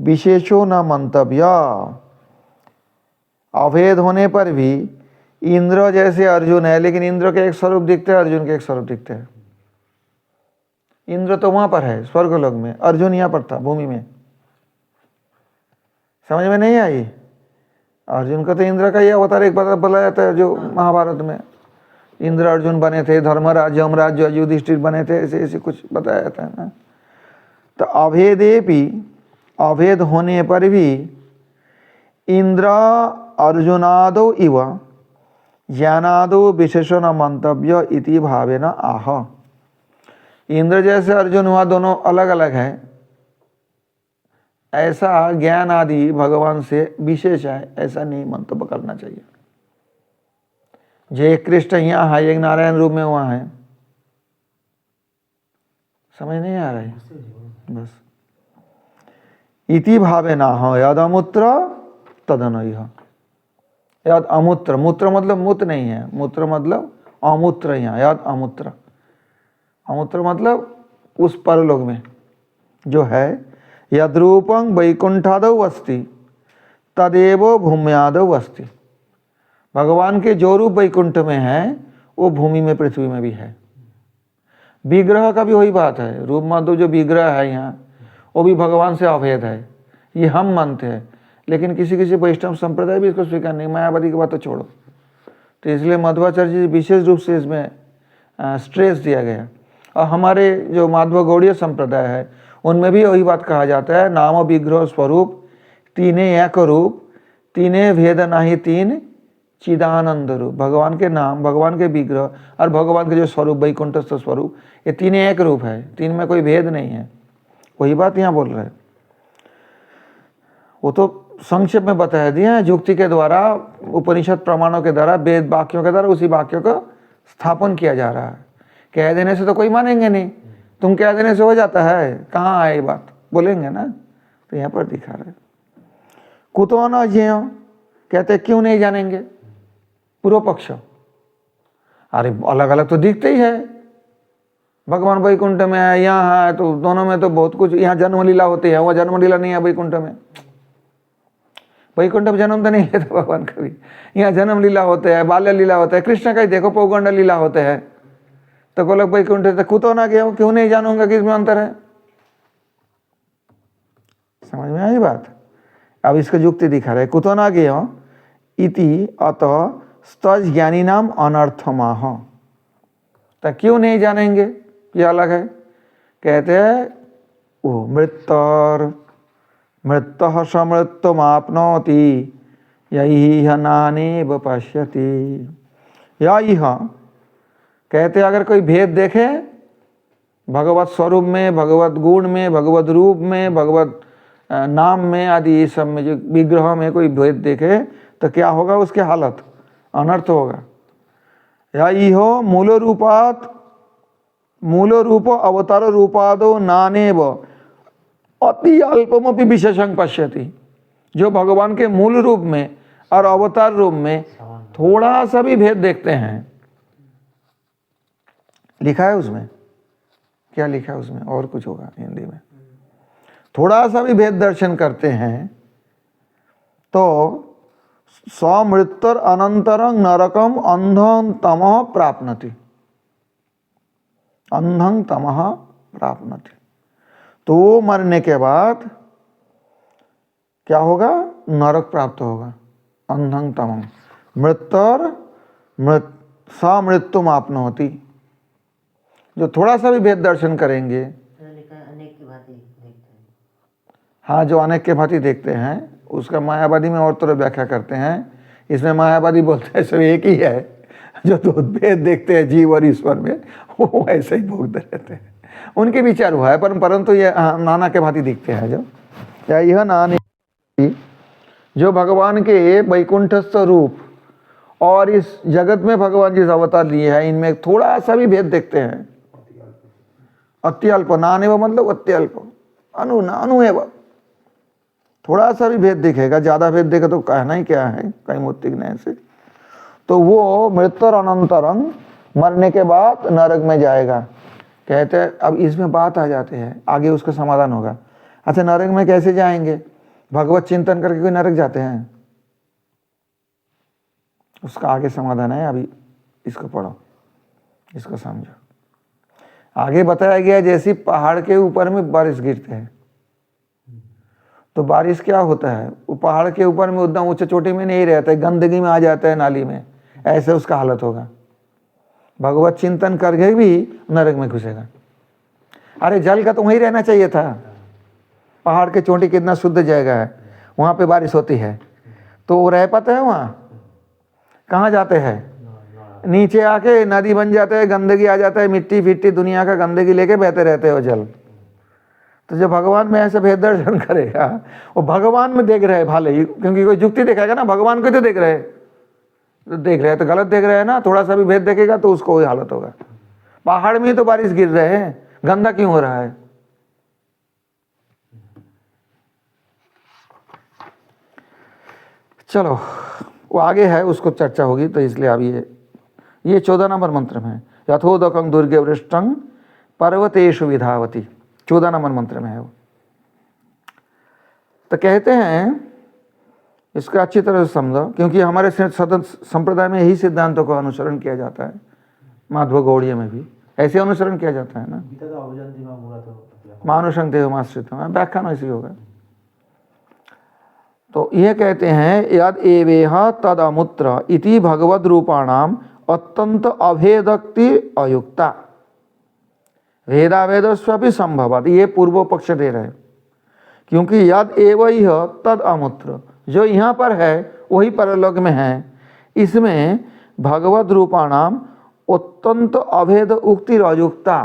विशेषो न मंतव्य। अभेद होने पर भी इंद्र जैसे अर्जुन है, लेकिन इंद्र के एक स्वरूप दिखते हैं, अर्जुन के एक स्वरूप दिखते हैं। इंद्र तो वहां पर है स्वर्गलोक में, अर्जुन यहाँ पर था भूमि में। समझ में नहीं आई? अर्जुन का तो इंद्र का ही अवतार एक बार बोला जाता है जो महाभारत में इंद्र अर्जुन बने थे, धर्मराज यमराज युधिष्ठिर बने थे, ऐसे ऐसे कुछ बताया जाता है ना। तो अभेदेपि, अभेद होने पर भी इंद्र अर्जुनादो इव ज्ञानादो विशेषण मंतव्य इति भावेन आह। इंद्र जैसे अर्जुन हुआ, दोनों अलग अलग हैं, ऐसा ज्ञान आदि भगवान से विशेष है, ऐसा नहीं मंतव्य करना चाहिए। जो एक कृष्ण यहाँ है, एक नारायण रूप में वहाँ है, समझ नहीं आ रहा है बस। इति भावे ना हो यद अमूत्र तदनयः। यद अमूत्र, मूत्र मतलब मूत्र नहीं है, मूत्र मतलब अमूत्र, यहाँ यद अमूत्र, अमूत्र मतलब उस परलोक में जो है। यद रूपं वैकुंठादौ अस्ति तदेव भूम्यादौ अस्ति। भगवान के जो रूप वैकुंठ में है वो भूमि में, पृथ्वी में भी है। विग्रह का भी वही बात है, रूप माधव जो विग्रह है यहाँ वो भी भगवान से अभेद है, ये हम मानते हैं। लेकिन किसी किसी वैष्णव संप्रदाय भी इसको स्वीकार नहीं, मायावादी की बात तो छोड़ो। तो इसलिए मध्वाचार्य जी विशेष रूप से इसमें स्ट्रेस दिया गया। और हमारे जो माधव गौड़ीय संप्रदाय है उनमें भी वही बात कहा जाता है, नाम विग्रह स्वरूप तीने एक रूप, तीने भेद नाही तीन चिदानंद रूप। भगवान के नाम, भगवान के विग्रह और भगवान के जो स्वरूप वैकुंठस्थ स्वरूप, ये तीन एक रूप है, तीन में कोई भेद नहीं है। वही बात यहाँ बोल रहे हैं। वो तो संक्षेप में बताया दिया है, युक्ति के द्वारा, उपनिषद प्रमाणों के द्वारा, वेद वाक्यों के द्वारा उसी वाक्यों का स्थापन किया जा रहा है। कह देने से तो कोई मानेंगे नहीं, तुम कह देने से हो जाता है, कहाँ आए बात, बोलेंगे ना। तो यहाँ पर दिखा रहे कुतो न ज्ञेय, कहते क्यों नहीं जानेंगे। पूर्व पक्ष, अरे अलग अलग तो दिखते ही है, भगवान वैकुंठ में है, यहाँ है, तो दोनों में तो बहुत कुछ, यहाँ जन्म लीला होती है, वहाँ जन्म लीला नहीं है वैकुंठ में। वैकुंठ में जन्म तो नहीं लेता भगवान कभी, यहाँ जन्म लीला होते हैं, बाल्य लीला होते हैं। कृष्ण का ही देखो पौगंड लीला होते हैं। तो बोलो वैकुंठ तो कुतो ना गया, क्यों नहीं जानूंगा किसमें अंतर है। समझ में आई बात। अब इसका युक्ति दिखा रहे, कुतो ना गया इति अतः स्तज ज्ञानी नाम अनर्थमाह। तो क्यों नहीं जानेंगे, ये अलग है। कहते हैं वो मृत्तर मृत्तः समृत्तमाप्नोति यही नानेव पश्यति। यही कहते अगर कोई भेद देखे भगवत स्वरूप में, भगवत गुण में, भगवत रूप में, भगवत नाम में आदि ये सब में, जो विग्रह में कोई भेद देखे तो क्या होगा, उसके हालत अनर्थ होगा। या इहो मूल रूपात, मूल रूप अवतार रूपादो नानेव अति अल्पमपि विशेषं पश्यति। जो भगवान के मूल रूप में और अवतार रूप में थोड़ा सा भी भेद देखते हैं, लिखा है उसमें, क्या लिखा है उसमें, और कुछ होगा हिंदी में, थोड़ा सा भी भेद दर्शन करते हैं तो समृत्तर अनंतरं नरकम अंधं तमः प्राप्नोति, अंधं तमः प्राप्नोति। तो मरने के बाद क्या होगा, नरक प्राप्त होगा। अंधं तमः मृत्तर समृत्युम आपनोति। जो थोड़ा सा भी भेद दर्शन करेंगे, अनेक की भांति देखते हैं। हाँ, जो अनेक के भांति देखते हैं, उसका मायावादी में और तरह व्याख्या करते हैं। इसमें मायावादी बोलते हैं सब एक ही है, जो दो भेद देखते हैं जीव और ईश्वर में, वो ऐसे ही भोगते रहते हैं। उनके विचार हुआ है, परंतु ये नाना के भांति दिखते हैं। जो या यह नाने, जो भगवान के वैकुंठस्थ रूप और इस जगत में भगवान जिस अवतार लिए हैं, इनमें थोड़ा सा भी भेद देखते हैं। अत्यल्प, नानेव मतलब अत्यल्प, अनु एव, थोड़ा सा भी भेद दिखेगा, ज्यादा भेद देखे तो कहना ही क्या है, कहीं मुत्तिग्न से, तो वो मृत्युर अनंतरं, मरने के बाद नरक में जाएगा। कहते हैं अब इसमें बात आ जाते हैं, आगे उसका समाधान होगा। अच्छा, नरक में कैसे जाएंगे, भगवत चिंतन करके कोई नरक जाते हैं, उसका आगे समाधान है। अभी इसको पढ़ो, इसको समझो। आगे बताया गया जैसे पहाड़ के ऊपर में बारिश गिरते हैं, तो बारिश क्या होता है, वो पहाड़ के ऊपर में उतना ऊंचे चोटी में नहीं रहता है, गंदगी में आ जाता है, नाली में, ऐसे उसका हालत होगा। भगवत चिंतन करके भी नरक में घुसेगा। अरे जल का तो वहीं रहना चाहिए था, पहाड़ के चोटी कितना शुद्ध जगह है, वहाँ पे बारिश होती है, तो वो रह पाते हैं वहाँ? कहाँ जाते हैं? नीचे आके नदी बन जाते हैं, गंदगी आ जाता है, मिट्टी फिट्टी दुनिया का गंदगी लेके बहते रहते हो जल। तो जब भगवान में ऐसे भेद दर्शन करेगा, वो भगवान में देख रहे हैं भाले ही, क्योंकि कोई जुक्ति दिखाएगा ना, भगवान को तो देख रहे हैं, तो देख रहे हैं तो गलत देख रहे हैं ना, थोड़ा सा भी भेद देखेगा तो उसको वही हालत होगा। पहाड़ में तो बारिश गिर रहे हैं, गंदा क्यों हो रहा है? चलो वो आगे है, उसको चर्चा होगी, तो इसलिए अब ये 14 नंबर मंत्र में है, यथोदकं दुर्गे वृष्टं पर्वतेषु विधावती, 14 नंबर मंत्र में है वो। तो कहते हैं इसका अच्छी तरह से समझो, क्योंकि हमारे सदन संप्रदाय में यही सिद्धांतों का अनुसरण किया जाता है, माधव गौड़ीय में भी ऐसे अनुसरण किया जाता है ना, मानुषं देवमाश्रितम्, व्याख्यान ऐसी होगा। तो ये कहते हैं यद एवेह तद अमुत्र इति भगवद रूपाणाम अत्यंत अभेदक्ति अयुक्ता भेदाभेदस्वपि संभवत, ये पूर्व पक्ष दे रहे, क्योंकि यद एवह तद अमुत्र, जो यहाँ पर है वही परलोक में है, इसमें भगवद रूपाणाम अत्यंत अभेद उक्ति अयुक्ता।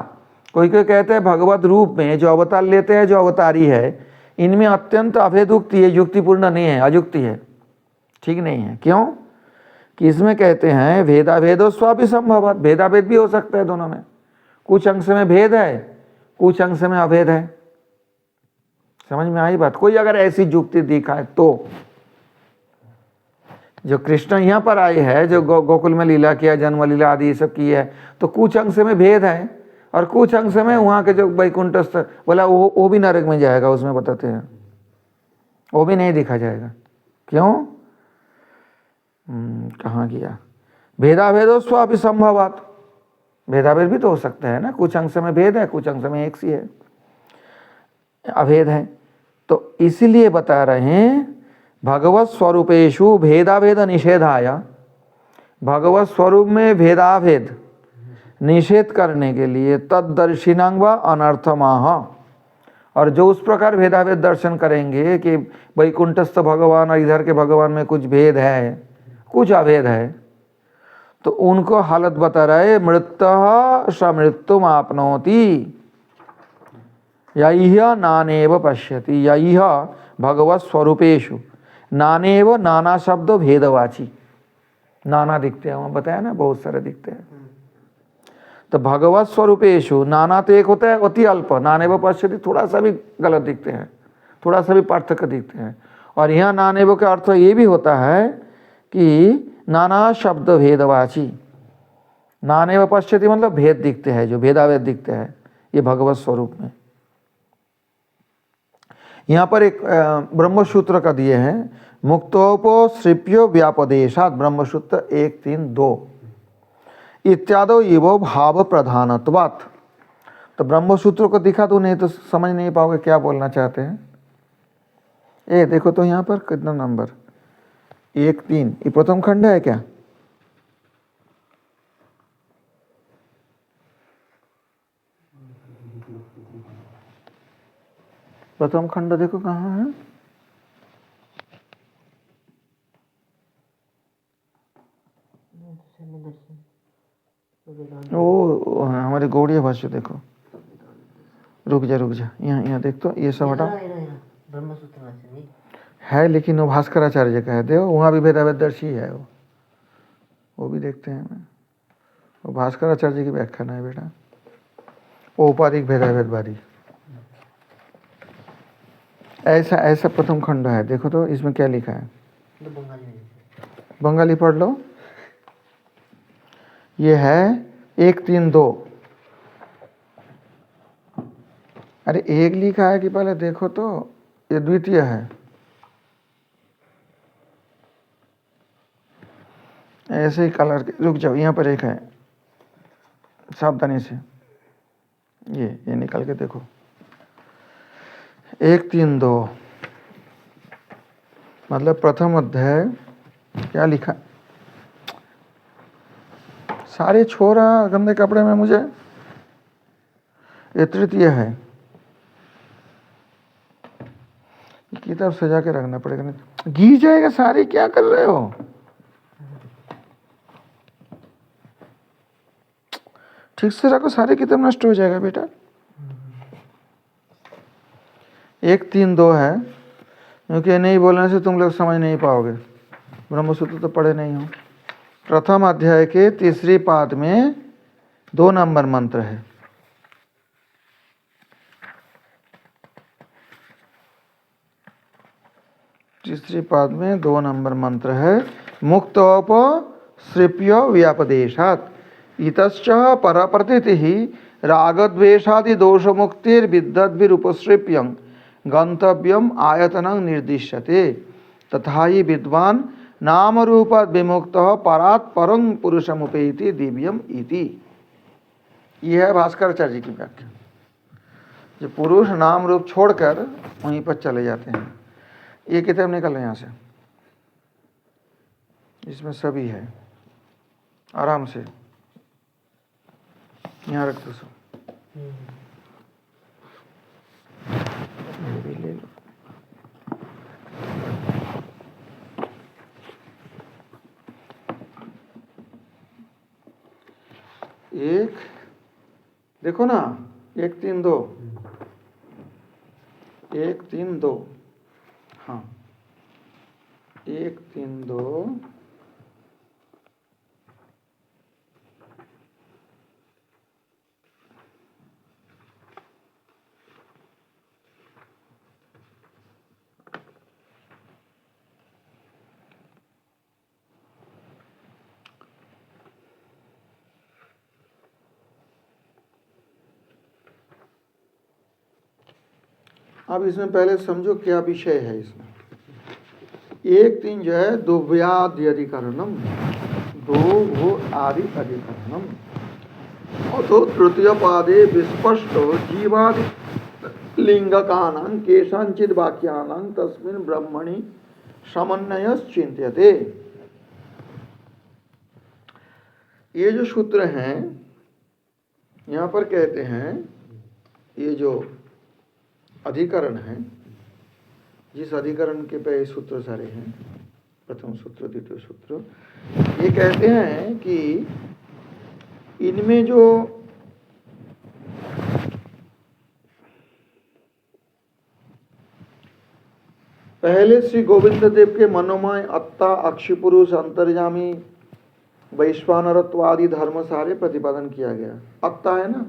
कोई कोई कहते हैं भगवत रूप में जो अवतार लेते हैं, जो अवतारी है, इनमें अत्यंत अभेद उक्ति है, युक्तिपूर्ण नहीं है, अयुक्ति है, ठीक नहीं है। क्यों? कि इसमें कहते हैं भेदाभेदो स्वापि संभव, भेदाभेद भी हो सकता है दोनों में, कुछ अंश में भेद है, कुछ अंश में अभेद है। समझ में आई बात? कोई अगर ऐसी युक्ति दिखाए तो, जो कृष्ण यहाँ पर आए हैं, जो गोकुल में लीला किया, जन्म लीला आदि ये सब की है, तो कुछ अंश में भेद है और कुछ अंश में वहाँ के जो वैकुंठस्थ बोला वो भी नरक में जाएगा, उसमें बताते हैं वो भी नहीं दिखा जाएगा। क्यों? कहाँ गया? भेदाभेदो स्वापि संभवात, भेदाभेद भी तो हो सकता है ना, कुछ अंश में भेद है, कुछ अंश में एक सी है, अभेद है। तो इसीलिए बता रहे हैं भगवत स्वरूपेषु भेदाभेद निषेधाय, भगवत स्वरूप में भेदाभेद निषेध करने के लिए तद्दर्शिनांग व अनर्थमाह, और जो उस प्रकार भेदाभेद दर्शन करेंगे कि वैकुंठस्थ भगवान और इधर के भगवान में कुछ भेद है, कुछ अभेद है, तो उनको हालत बता रहे मृत्यः स मृत्युम आपनोति यह नानेव पश्यति, यह भगवत स्वरूपेषु, नानेव नाना शब्द भेदवाची, नाना दिखते हैं, वहाँ बताया ना बहुत सारे दिखते हैं। तो भगवत स्वरूपेषु, नाना तो एक होता है अति अल्प, नानेव पश्यति थोड़ा सा भी गलत दिखते हैं, थोड़ा सा भी पार्थक्य दिखते हैं, और यहाँ नानेव का अर्थ ये भी होता है कि नाना शब्द भेदवाची, नानेव पश्यति मतलब भेद दिखते हैं, जो भेदाभेद दिखते हैं, ये भगवत स्वरूप में। यहाँ पर एक ब्रह्मसूत्र का दिए हैं, मुक्तोपसृप्यो व्यापदेशात, ब्रह्मसूत्र 1-3-2 इत्यादो इवो भाव प्रधानत्वात्। तो ब्रह्मसूत्र को दिखा दो, नहीं तो समझ नहीं पाओगे क्या बोलना चाहते हैं। ये देखो तो यहाँ पर कितना नंबर 1-3, ये प्रथम खंड है क्या? प्रथम खंड देखो कहाँ है। ओ हमारे गौड़ीय भाष्य देखो, रुक जा, यहाँ देख तो, ये सब हटा है, लेकिन वो भास्कराचार्य का है, देखो वहाँ भी भेदाभेदर्शी है, वो भी देखते हैं, वो भास्कराचार्य की व्याख्यान है बेटा, औपाधिक भेदाभेदवादी, ऐसा प्रथम खंड है। देखो तो इसमें क्या लिखा है, बंगाली पढ़ लो। ये है 1-3-2, अरे एक लिखा है कि पहले देखो तो, ये द्वितीय है, ऐसे ही कलर के, रुक जाओ, यहाँ पर एक है, सावधानी से ये निकाल के देखो, 1-3-2 मतलब प्रथम अध्याय क्या लिखा, सारे छोरा गंदे कपड़े में मुझे, ये तृतीय है, किताब सजा के रखना पड़ेगा, नहीं गिर जाएगा सारे। क्या कर रहे हो? ठीक से रखो, सारे किताब नष्ट हो जाएगा बेटा। 1, 3, 2 है, क्योंकि नहीं बोलने से तुम लोग समझ नहीं पाओगे। ब्रह्मसूत्र तो पढ़े नहीं हो। प्रथम अध्याय के तीसरी पाद में 2 नंबर मंत्र है। तीसरी पाद में 2 नंबर मंत्र है। मुक्तोपसृप्य व्यापदेशात् इतश्च परप्रतीतिः रागद्वेषादि दोष मुक्तिर्विद्वद्भिरुपसृप्यं गंतव्यम आयतनं निर्दिश्यते तथा ही विद्वान नाम रूपात् विमुक्तः परात् परं पुरुषमुपैति दिव्यम इति। यह है भास्कराचार्य जी की व्याख्या। जो पुरुष नाम रूप छोड़कर वहीं पर चले जाते हैं। ये किताब निकल यहाँ से, इसमें सभी है। आराम से यहाँ रख दो सब। ये भी ले लो। एक देखो ना, 1, 3, 2, 1, 3, 2, हाँ 1, 3, 2, अब इसमें पहले समझो क्या विषय है इसमें। 1, 3 जो है दुव्यादि अधिकरणम, दो भू आदि अधिकरणम। अतो तृतीय पादे विस्पष्ट जीवादि लिंगकानां केषांचित् वाक्यानां तस्मिन् ब्रह्मणि समन्वयश्चिन्त्यते। ये जो सूत्र हैं यहाँ पर कहते हैं, ये जो अधिकरण है, जिस अधिकरण के पे सूत्र सारे हैं, प्रथम सूत्र, द्वितीय सूत्र, ये कहते हैं कि इनमें जो पहले श्री गोविंद देव के मनोमय अत्ता, अक्षिपुरुष, अंतर्यामी, वैश्वानरत्वादि धर्म सारे प्रतिपादन किया गया। अत्ता है ना,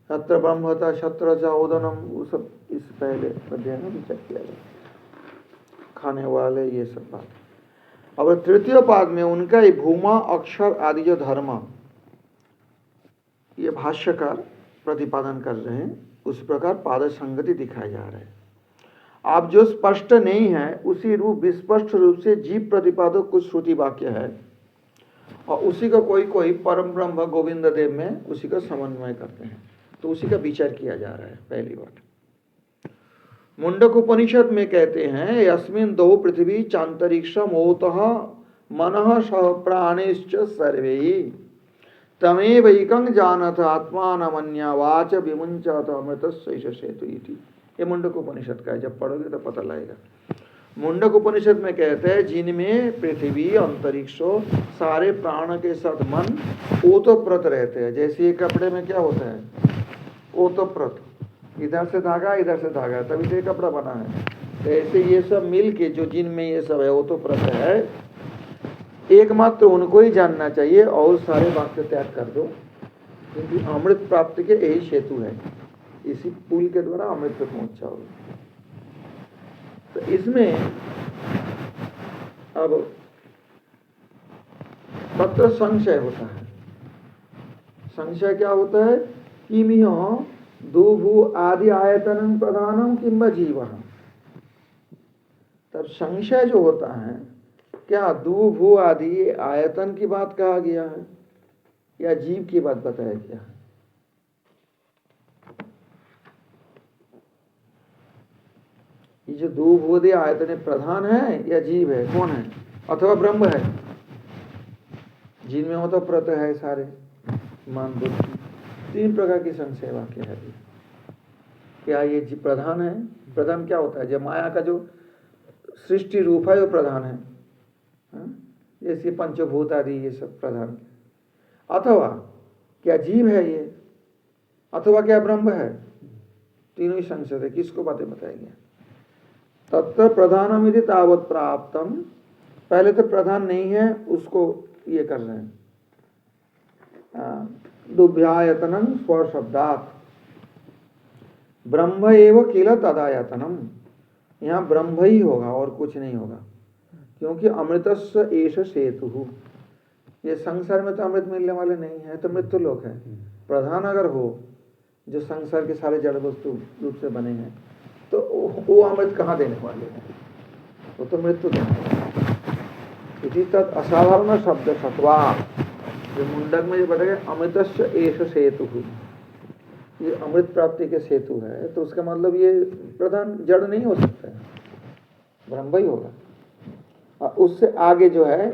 सत्र ब्रह्मता शत्र चौदनम, वो सब इस पहले अध्याय में विचार किया गया, खाने वाले ये सब बात। अब तृतीय पाद में उनका ही भूमा अक्षर आदि जो धर्म, ये भाष्यकार प्रतिपादन कर रहे हैं, उस प्रकार पाद संगति दिखाया जा रहा है। आप जो स्पष्ट नहीं है उसी रूप विस्पष्ट रूप से जीव प्रतिपादक कुछ श्रुति वाक्य है, और उसी का कोई कोई परम ब्रह्म गोविंद देव में उसी का समन्वय करते हैं, तो उसी का विचार किया जा रहा है। पहली बात मुंडक उपनिषद में कहते हैं, यस्मिन् दो पृथ्वी चांतरिक्षम ओतः मनः सह प्राणेश्च सर्वे तमेवैकं जानथ आत्मानमन्यावाच विमुञ्चत अमृतस्यैष सेतु इति। ये मुंडक उपनिषद का है, जब पढ़ोगे तो पता लगेगा। मुंडक उपनिषद में कहते हैं, जिनमें पृथ्वी अंतरिक्ष सारे प्राण के साथ मन ओतप्रोत रहते हैं। जैसे ये कपड़े में क्या होता है, ओतप्रोत, इधर से धागा इधर से धागा, तभी तो ये कपड़ा बना है। तो ऐसे ये सब मिल के जो जिनमें ये सब है ओतप्रोत है, एकमात्र उनको ही जानना चाहिए और सारे वाक्य त्याग कर दो, क्योंकि अमृत प्राप्ति के यही सेतु है। इसी पुल के द्वारा अमृत तक पहुंच जाओगे। तो इसमें अब तत्र संशय होता है। संशय क्या होता है, किमिह दो भू आदि आयतनं प्रधानम किंबा जीवः। तब संशय जो होता है, क्या दो भू आदि आयतन की बात कहा गया है या जीव की बात बताया गया है। ये जो दो भूदे आयतन प्रधान है या जीव है, कौन है, अथवा ब्रह्म है, जिनमें तो प्रत है सारे मान बुद्धि। 3 प्रकार की संशय वाक्य है। क्या ये प्रधान है? प्रधान क्या होता है? जब माया का जो सृष्टि रूप है वो प्रधान है, जैसे पंचभूत आदि ये सब प्रधान। अथवा क्या जीव है ये, अथवा क्या ब्रह्म है? तीनों ही संशय है, किसको बातें बताएंगे? तत्र प्रधानमिति तावत् प्राप्तम, पहले तो प्रधान नहीं है उसको ये कर रहे हैं, दुभ्यायतनम स्वशब्दात् ब्रह्म एव किल तदायतनम, यहाँ ब्रह्म ही होगा और कुछ नहीं होगा, क्योंकि अमृतस्य एष सेतु, ये संसार में तो अमृत मिलने वाले नहीं है, तो मृत्यु लोक है। प्रधान अगर हो जो संसार के सारे जड़ वस्तु रूप से बने हैं, तो वो अमृत कहाँ देने वाले हैं? वो तो मृत्यु देने वाले। इसी तत् असाधारण शब्द सत्वा, जो मुंडक में जो बताया अमृतस्य एष सेतु, ये अमृत प्राप्ति के सेतु है, तो उसका मतलब ये प्रधान जड़ नहीं हो सकता है, ब्रह्म ही होगा। और उससे आगे जो है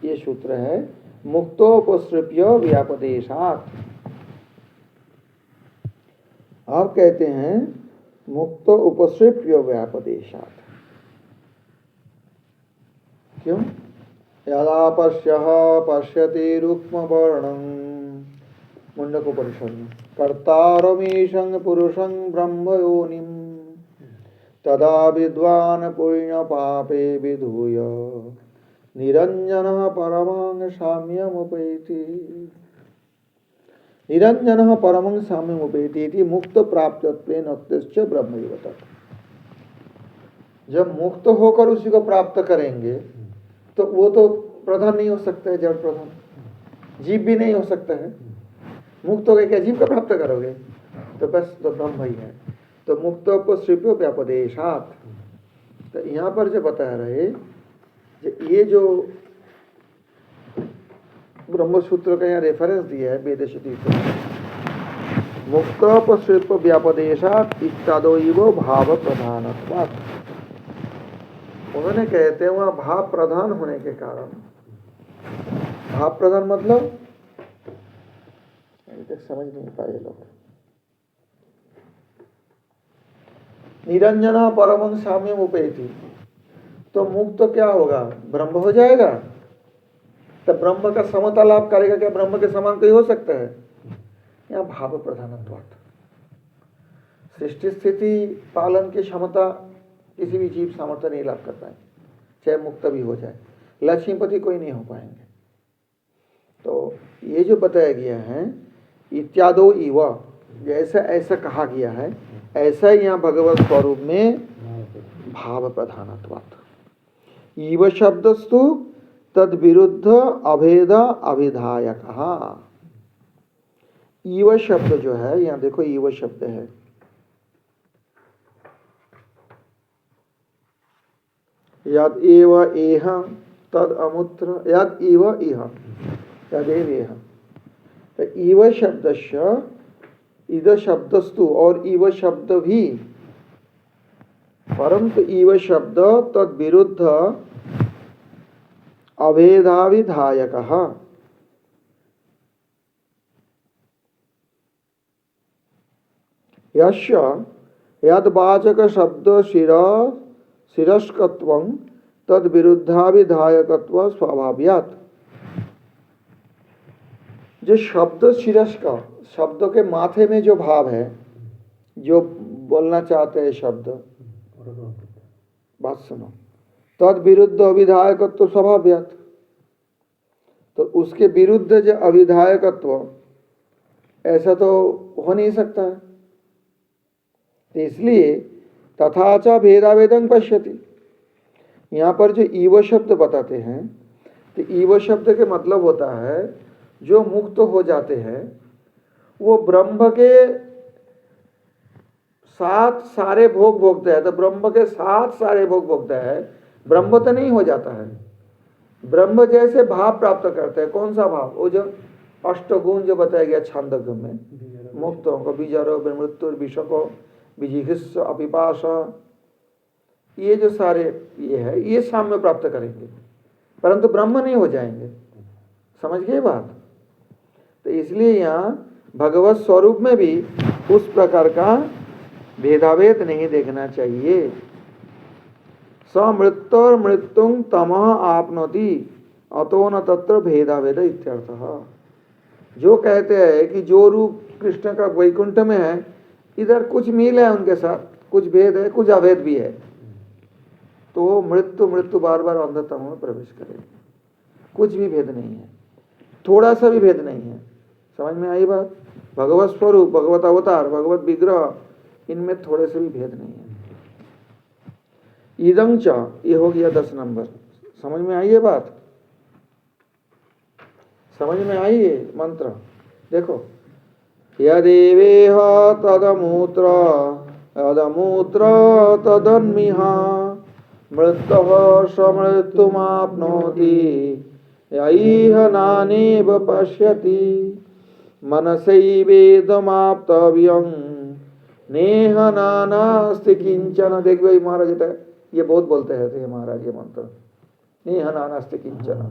ये सूत्र है मुक्तोपसृप्य व्यापदेशात्, आप कहते हैं मुक्तो उपसृप्य व्यापदेशात्, क्यों? यदा पश्यति रुक्म वर्णं, मुंडकोपनिषद में, कर्तारमीशं पुरुषं ब्रह्म योनिं, तदा विद्वान् पुण्य पापे विधूय निरंजनः परमं साम्यमुपैति, निरंजनः परमं साम्यमुपैति इति मुक्त प्राप्तत्वेन अत्यश्च ब्रह्मैव तत्। जब मुक्त होकर उसी को प्राप्त करेंगे तो वो तो प्रधान नहीं हो सकता है, जड़ प्रधान, जीव भी नहीं हो सकता है। मुक्त हो गए क्या जीव का प्राप्त करोगे? तो बस तो ब्रह्म ही है। तो मुक्तोपसृप्यो व्यापदेशात्, तो यहाँ पर जो बता रहे ये जो ब्रह्म सूत्र का यहाँ रेफरेंस दिया है वेदश्रुति से, मुक्तोपसृप्य व्यापदेशात् इत्यादो इवो भाव प्रधानत्वात्, उन्होंने कहते हैं वहाँ भाव प्रधान होने के कारण, भाव प्रधान मतलब अभी तक समझ नहीं पाए लोग। निरंजना परमं साम्यम उपैति, तो मुक्त तो क्या होगा? ब्रह्म हो जाएगा। तो ब्रह्म का समता लाभ करेगा क्या? ब्रह्म के समान कोई हो सकता है? यहाँ भाव प्रधानत्वात्, सृष्टि स्थिति पालन की क्षमता किसी भी जीव सामर्थ्य नहीं लाभ कर पाए, चाहे मुक्त भी हो जाए, लक्ष्मीपति कोई नहीं हो पाएंगे। तो ये जो बताया गया है इत्यादो इव, जैसा ऐसा कहा गया है, ऐसा यहाँ भगवत स्वरूप में भाव प्रधानत्वात्। इव शब्दस्तु तद विरुद्ध अभेद अभिधायकः, इव शब्द जो है यहाँ देखो, इव शब्द है, यद एव एह तद अमुत्र, यद इव इह तदेव एह। तो इव शब्दस्य, इद शब्दस्तु, और इव शब्द भी, परंतु इव शब्द तद विरुद्ध अभेदाविधायकः, यस्य यद्वाचक शब्द शिरस्कत्वं तद विरुद्धाविधायकत्व स्वभाव्यात्, जो शब्द शिरस्क, शब्दों के माथे में जो भाव है, जो बोलना चाहते हैं शब्द, बात सुनो, तद विरुद्ध अविधायकत्व स्वभाव्यात्, तो उसके विरुद्ध जो अविधायकत्व, ऐसा तो हो नहीं सकता है। तो इसलिए तथा च भेदाभेदं पश्यति, यहाँ पर जो ईव शब्द बताते हैं, तो ईव शब्द के मतलब होता है जो मुक्त हो जाते हैं वो ब्रह्म के साथ सारे भोग भोगते हैं। तो ब्रह्म के साथ सारे भोग भोगता है, ब्रह्म तो नहीं हो जाता है। ब्रह्म जैसे भाव प्राप्त करते हैं, कौन सा भाव? वो जो अष्टगुण जो बताया गया छांदोग्य में, मुक्तों को बीजारो मृत्यु विषको विजिघिष अपिपास, ये जो सारे ये है, ये साम्य प्राप्त करेंगे, परंतु ब्रह्म नहीं हो जाएंगे। समझ गए बात? तो इसलिए यहाँ भगवत स्वरूप में भी उस प्रकार का भेदाभेद नहीं देखना चाहिए। समृत्योर मृत्युं तमः आपनोति अतो न तत्र भेदाभेद इत्यर्थः। जो कहते हैं कि जो रूप कृष्ण का वैकुंठ में है, इधर कुछ मिल है उनके साथ, कुछ भेद है, कुछ अभेद भी है, तो मृत्यु मृत्यु बार बार अंधतम में प्रवेश करेगी। कुछ भी भेद नहीं है, थोड़ा सा भी भेद नहीं है। समझ में आई बात? भगवत स्वरूप, भगवत अवतार, भगवत विग्रह, इनमें थोड़े से भी भेद नहीं है। इदं च, ये हो गया 10 नंबर। समझ में आई ये बात? समझ में आई ये मंत्र? देखो, यदेवेह तदमूत्र यदमूत्र तदन्मिहा मृत्युः समृत्युमाप्नोति यैह नानेव पश्यति मनसैवेदमाप्तव्यं नेह नानास्ति किंचन। देख भाई महाराज, ये बहुत बोलते हैं ये महाराज ये मंत्र, नेह नानास्ति किंचन।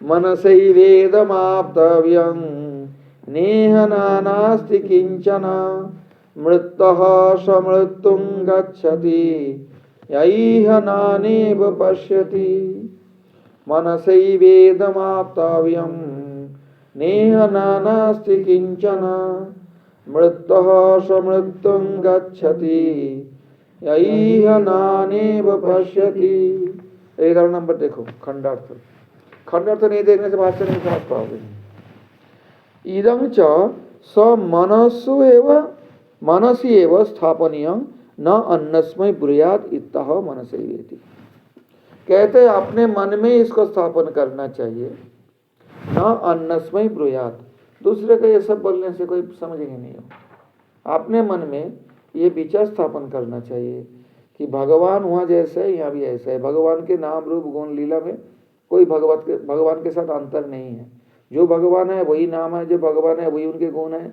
मनसैवेदमाप्तव्यं नेह नानास्ति किंचन मृत्युः समृत्युं गच्छति यैह नानेव पश्यति मनसैवेदमाप्तव्यं नेह नानास्ति किंचन मृत्युः समृत्युं गच्छति यैह नानेव पश्यति। 11 नंबर देखो, खंडार्थ। खंडार्थ नहीं देखने से भाष्य नहीं समझ पाओगे। इदं च स मनसि एव स्थापनीयं न अन्नस्मै ब्रूयात् इत्तः मनसैवेति। कहते हैं अपने मन में इसको स्थापन करना चाहिए, न अन्नस्मै ब्रूयात्। दूसरे का ये सब बोलने से कोई समझेंगे नहीं हो। अपने मन में ये विचार स्थापन करना चाहिए कि भगवान वहाँ जैसे है यहाँ भी ऐसा है। भगवान के नाम रूप गुण लीला में कोई भगवान के साथ अंतर नहीं है। जो भगवान है वही नाम है, जो भगवान है वही उनके गुण है।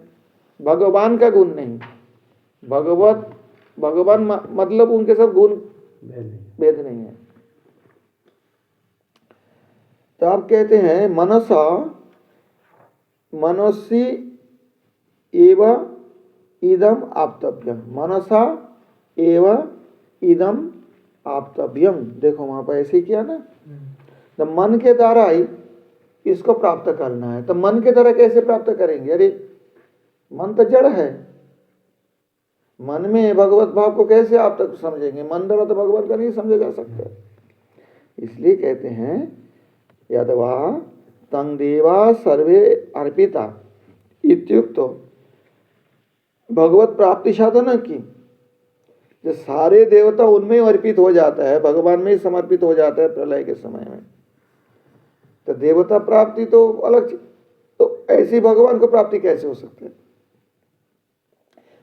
भगवान का गुण नहीं, भगवान मतलब उनके साथ गुण भेद नहीं है। तो आप कहते हैं मनसी एव इदम आप्तव्यम, मनसा एव इदम आप्तव्यम। देखो वहां पर ऐसे ही किया ना, तो मन के द्वारा ही इसको प्राप्त करना है। तो मन के द्वारा कैसे प्राप्त करेंगे? अरे मन तो जड़ है, मन में भगवत भाव को कैसे आप तक समझेंगे? मन द्वारा तो भगवत का नहीं समझा जा सकता। इसलिए कहते हैं यदवा तंग देवा सर्वे अर्पिता इत्युक्त, भगवत प्राप्ति साधन की जो सारे देवता उनमें अर्पित हो जाता है, भगवान में ही समर्पित हो जाता है प्रलय के समय में। तो देवता प्राप्ति तो अलग चीज, तो ऐसी भगवान को प्राप्ति कैसे हो सकती है?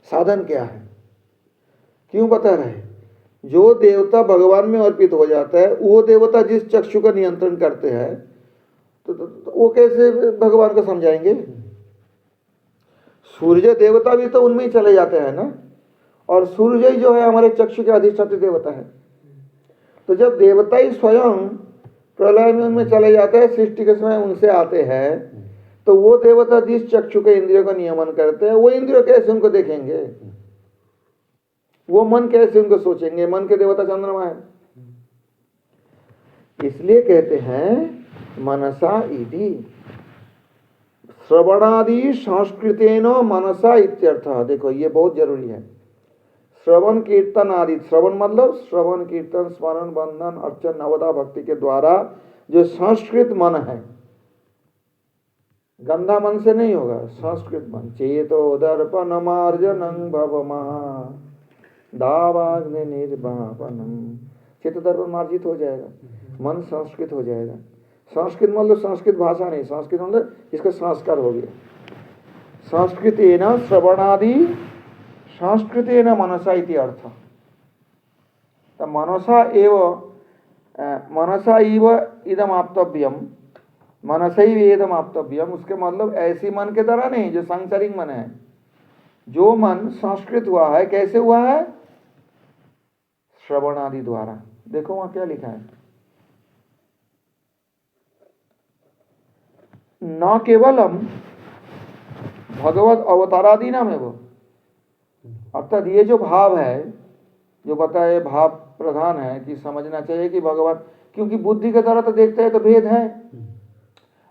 साधन क्या है? क्यों बता रहे? जो देवता भगवान में अर्पित हो जाता है, वो देवता जिस चक्षु का नियंत्रण करते हैं, तो वो कैसे भगवान को समझाएंगे? सूर्य देवता भी तो उनमें ही चले जाते हैं ना, और सूर्य ही जो है हमारे चक्षु के अधिष्ठात्री देवता है। तो जब देवता ही स्वयं प्रलय में उनमें चले जाते हैं, सृष्टि के समय उनसे आते हैं, तो वो देवता जिस चक्षु के इंद्रियों का नियमन करते हैं, वो इंद्रियों कैसे उनको देखेंगे? वो मन कैसे उनको सोचेंगे? मन के देवता चंद्रमा है। इसलिए कहते हैं मनसा इति श्रवणादि संस्कृतेन मनसा इत्यर्थः। देखो ये बहुत जरूरी है। श्रवण कीर्तन आदि, श्रवण मतलब श्रवण कीर्तन स्मरण बंधन अर्चन नवदा भक्ति के द्वारा जो संस्कृत मन है, गंदा मन से नहीं होगा, संस्कृत मन। चेतो दर्पण मार्जनं भवमः दावाग्नि निर्वापनम, चित्त दर्पण मार्जित हो जाएगा, मन संस्कृत हो जाएगा। संस्कृत मतलब संस्कृत भाषा नहीं, संस्कृत मतलब इसका संस्कार हो गया। संस्कृतेन श्रवणादि संस्कृतेन मनसा इति अर्थ। तो मनसा इव इदम आप्तव्यम, मनसैव इदम आप्तव्यम, उसके मतलब ऐसी मन के द्वारा नहीं जो सांसारिक मन है। जो मन संस्कृत हुआ है, कैसे हुआ है? श्रवण आदि द्वारा। देखो वहां क्या लिखा है, न केवलम भगवत अवतारादि नाम है वो, अर्थात ये जो भाव है, जो पता है भाव प्रधान है कि समझना चाहिए कि भगवान, क्योंकि बुद्धि के द्वारा तो देखते हैं तो भेद है।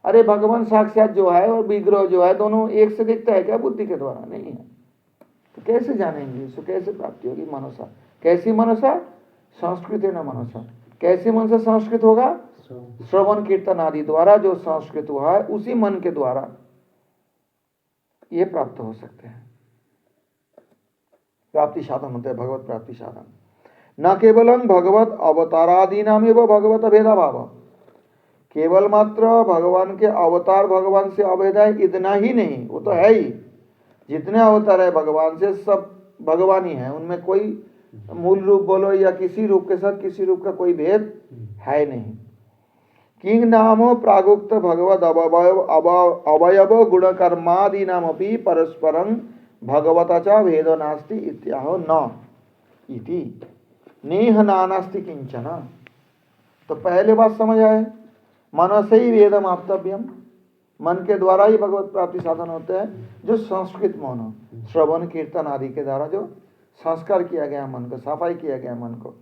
अरे भगवान साक्षात जो है और विग्रह जो है दोनों एक से दिखता है क्या? बुद्धि के द्वारा नहीं है। तो कैसे जानेंगे इसको? कैसे प्राप्ति होगी? मनसा। कैसी मनसा? संस्कृत है ना मनसा। कैसे मन से संस्कृत होगा? श्रवण कीर्तन आदि द्वारा जो संस्कृत हुआ है उसी मन के द्वारा ये प्राप्त हो सकते हैं। प्राप्ति साधन होता है भगवत प्राप्ति साधन। न केवलम भगवत अवतारादि नाम एवं भगवत अभेदा भाव, केवल मात्र भगवान के अवतार भगवान से अभेद है इतना ही नहीं, वो तो है ही। जितने अवतार है भगवान से सब भगवान ही है, उनमें कोई मूल रूप बोलो या किसी रूप के साथ किसी रूप का कोई भेद है नहीं। किंग नामो प्रागुक्त भगवद अवयव गुण कर्मादि नाम अपि परस्परं भगवता च भेदो नास्ति इत्याहो न इति नेह नानास्ति किंचन। तो पहले बात समझ आए, मन से ही वेदम आप्तव्यम, मन के द्वारा ही भगवत प्राप्ति साधन होते हैं, जो संस्कृत मौन हो, श्रवण कीर्तन आदि के द्वारा जो संस्कार किया गया मन को, सफाई किया गया मन को।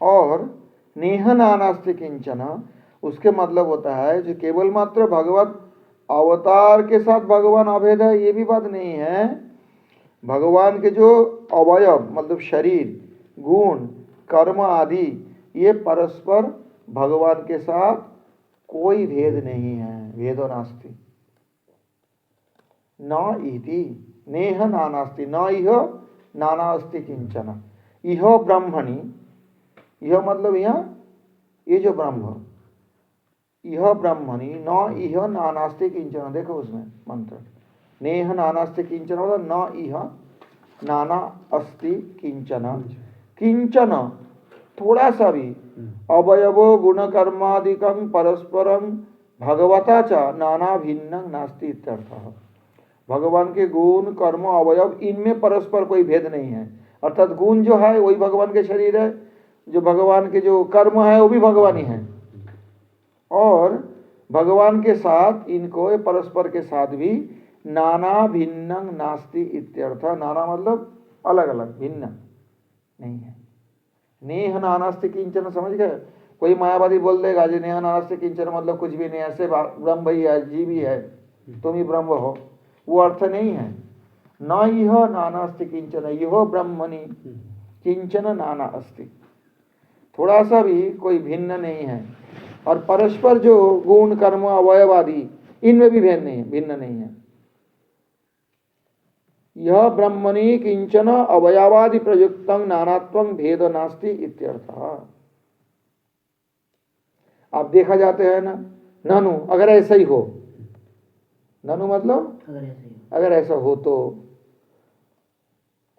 और नेह नानास्ति किंचन, उसके मतलब होता है जो केवल मात्र भगवत अवतार के साथ भगवान अभेद है ये भी बात नहीं है। भगवान के जो अवयव मतलब शरीर, गुण, कर्म आदि ये परस्पर भगवान के साथ कोई भेद नहीं है, भेदो नास्ति। न इति नेह नानास्ति, न इह नानास्ति किंचन। इह ब्रह्मणि, यह मतलब यहाँ ये जो ब्रह्म, यह ब्रह्मणि न इह नानास्ति किंचन। देखो उसमें मंत्र, नेह नानास्ति किंचन मतलब न इह नाना अस्ति किंचन। किंचन थोड़ा सा भी, अवयवो गुण कर्मादिकं परस्परं भगवता च नाना भिन्न नास्ति इत्यर्थः। भगवान के गुण कर्म अवयव इनमें परस्पर कोई भेद नहीं है। अर्थात गुण जो है वही भगवान के शरीर है, जो भगवान के जो कर्म है वो भी भगवान ही है, और भगवान के साथ इनको परस्पर के साथ भी नाना भिन्न नास्ति इत्यर्थ। नाना मतलब अलग अलग, भिन्न नहीं है। नेह नानास्ति किंचन समझ गए? कोई मायावादी बोल देगा जी नेह नानास्ति किंचन मतलब कुछ भी नहीं, ऐसे ब्रह्म ही है, जीव ही है, तुम ही ब्रह्म हो, वो अर्थ नहीं है। न यह नानास्ति किंचन, यह ब्रह्मणि किंचन नाना अस्ति, थोड़ा सा भी कोई भिन्न नहीं है। और परस्पर जो गुण कर्म अवयव आदि इनमें भी भेद नहीं है, भिन्न नहीं है। यह ब्रह्मणि किंचन अवयवादि प्रयुक्तं नानात्वं भेद नास्ति इत्यर्थः। आप देखा जाते हैं ना, ननु अगर ऐसा ही हो, ननु मतलब अगर ऐसा हो तो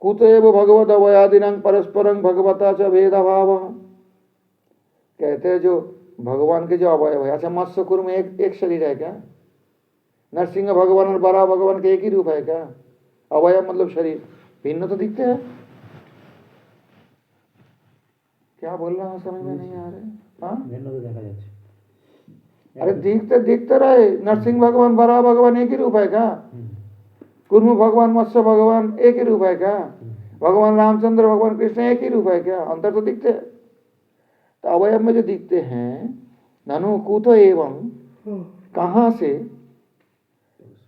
कुत एव भगवद अवयादिनां परस्परं भगवता च भेदभाव। कहते हैं जो भगवान के जो अवयव है, अच्छा मत्स्य कुर्म में एक शरीर है क्या? नरसिंह भगवान और बराह भगवान के एक ही रूप है क्या? अवयव मतलब शरीर भिन्न तो दिखते हैं। क्या बोल रहा हूँ समझ में नहीं आ रहा है? अरे दिखते रहे, नरसिंह भगवान बराह भगवान एक ही रूप है क्या? कुर्म भगवान मत्स्य भगवान एक ही रूप है क्या? भगवान रामचंद्र भगवान कृष्ण एक ही रूप है क्या? अंतर तो दिखते हैं। तो अवयव में जो दिखते हैं, ननु कुतो एवं कहाँ से,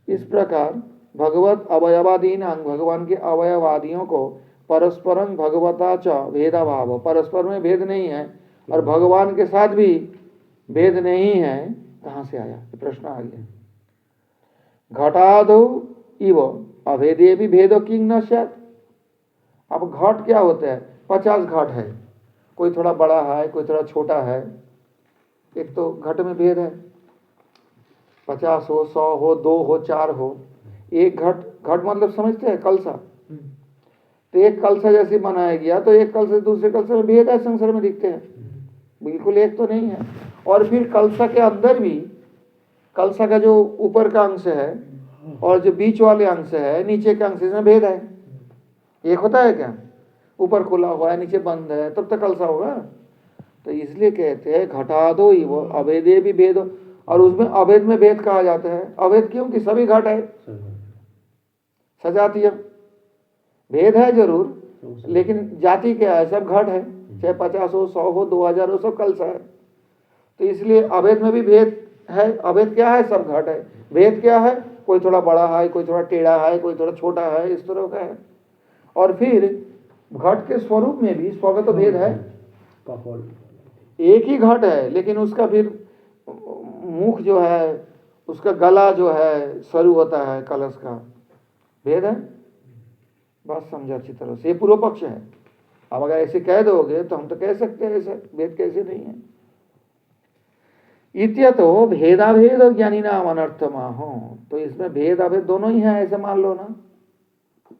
इस प्रकार भगवत अवयवादीन भगवान के अवयवादियों को परस्परं भगवता च भेदभाव, परस्पर में भेद नहीं है और भगवान के साथ भी भेद नहीं है, कहाँ से आया? प्रश्न आ गया। घटादो इव अभेदे भी भेदो किंग न स्यात्। अब घट क्या होता है? 50 घट है, कोई थोड़ा बड़ा है, कोई थोड़ा छोटा है, एक तो घट में भेद है। 50 हो, 100 हो, 2 हो, 4 हो, एक घट, घट मतलब समझते हैं कलसा। तो एक कलसा जैसे बनाया गया तो एक कलसा दूसरे कलसा में भेद है, संसार में दिखते हैं, बिल्कुल एक तो नहीं है। और फिर कलसा के अंदर भी, कलसा का जो ऊपर का अंश है और जो बीच वाले अंश है, नीचे के अंश में भेद है। एक होता है क्या? ऊपर खुला हुआ है, नीचे बंद है, तब तक कलसा होगा। तो इसलिए कहते हैं घटा दो ही वो अभेदे भी भेद, और उसमें अभेद में भेद कहा जाता है। अभेद क्यों? कि सभी घट है, सजातीय। भेद है जरूर, लेकिन जाति क्या है, सब घट है, चाहे 50 हो, 100 हो, 2000 हो, सब कलसा है। तो इसलिए अभेद में भी भेद है। अभेद क्या है, सब घट है। भेद क्या है, कोई थोड़ा बड़ा है, कोई थोड़ा टेढ़ा है, कोई थोड़ा छोटा है, इस तरह का है। और फिर घट के स्वरूप में भी स्व तो भेद है, एक ही घट है, लेकिन उसका फिर मुख जो है, उसका गला जो है सरू होता है, कलश का भेद है। बात समझा अच्छी तरह से, ये पूर्व पक्ष है। अब अगर ऐसे कह दोगे तो हम तो कह सकते हैं ऐसे भेद कैसे नहीं है। इत्यतो भेदाभेद ज्ञानी नाम अनर्थमाहो, तो इसमें भेद अभेद दोनों ही है, ऐसे मान लो ना।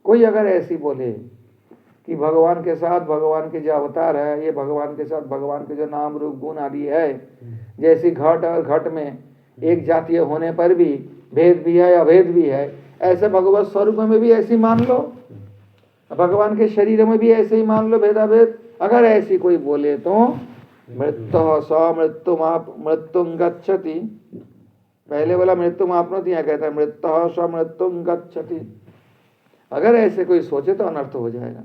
कोई अगर ऐसी बोले कि भगवान के साथ भगवान के जो अवतार है, ये भगवान के साथ भगवान के जो नाम रूप गुण आदि है, जैसी घट और घट में एक जातीय होने पर भी भेद भी है, अभेद भी है, ऐसे भगवत स्वरूप में भी ऐसी मान लो, भगवान के शरीर में भी ऐसे ही मान लो भेदाभेद। अगर ऐसी कोई बोले तो मृत्यु स मृत्यु गच्छति, पहले वाला मृत्यु आपनोति, यहाँ कहता है मृत्यु स मृत्यु गच्छति। अगर ऐसे कोई सोचे तो अनर्थ हो जाएगा।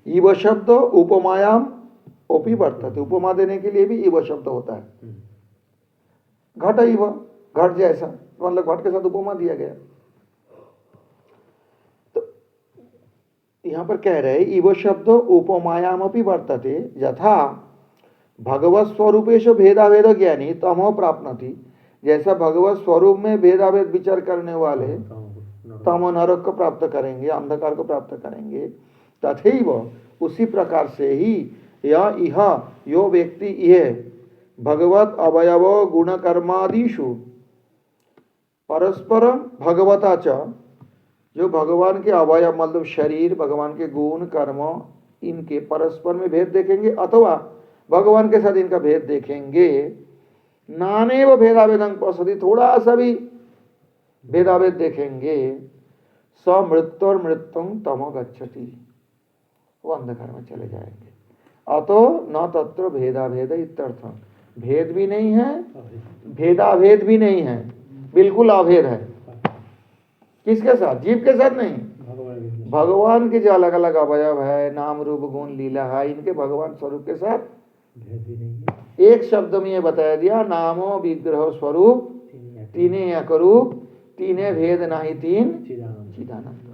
इव शब्द उपमायाम ओपी वर्तते, उपमा देने के लिए भी इव शब्द होता है। घट इव, घट जैसा, मतलब घट के साथ उपमा दिया गया। तो यहां पर कह रहे इव शब्द उपमायाम अपि वर्तते, यथा भगवत स्वरूपेश भेदाभेद ज्ञानी तमो प्राप्नोति, जैसा भगवत स्वरूप में भेदाभेद विचार करने वाले तमो नरक को प्राप्त करेंगे, अंधकार को प्राप्त करेंगे, तथैव उसी प्रकार से ही यह यो व्यक्ति यह भगवत अवयव गुण कर्मादिषु परस्परम भगवता च, जो भगवान के अवयव मतलब शरीर, भगवान के गुण कर्म, इनके परस्पर में भेद देखेंगे, अथवा भगवान के साथ इनका भेद देखेंगे। नानेव भेदाभेदं पश्यति, थोड़ा सा भी भेदाभेद देखेंगे, स मृत्युर मृत्युं तमो गच्छति, वो अंधकार में चले जाएंगे। अतो न तत्र भेदाभेद इत्यर्थ, भेद भी नहीं है, भेदाभेद भी नहीं है, बिल्कुल अभेद है। किसके साथ? जीव के साथ नहीं, भगवान के जो अलग अलग अवयव है, नाम रूप गुण लीला है, इनके भगवान स्वरूप के साथ एक शब्द में ये बताया दिया, नामो विग्रह स्वरूप तीने अकरूप, तीने भेद नहीं तीन चिदानंद।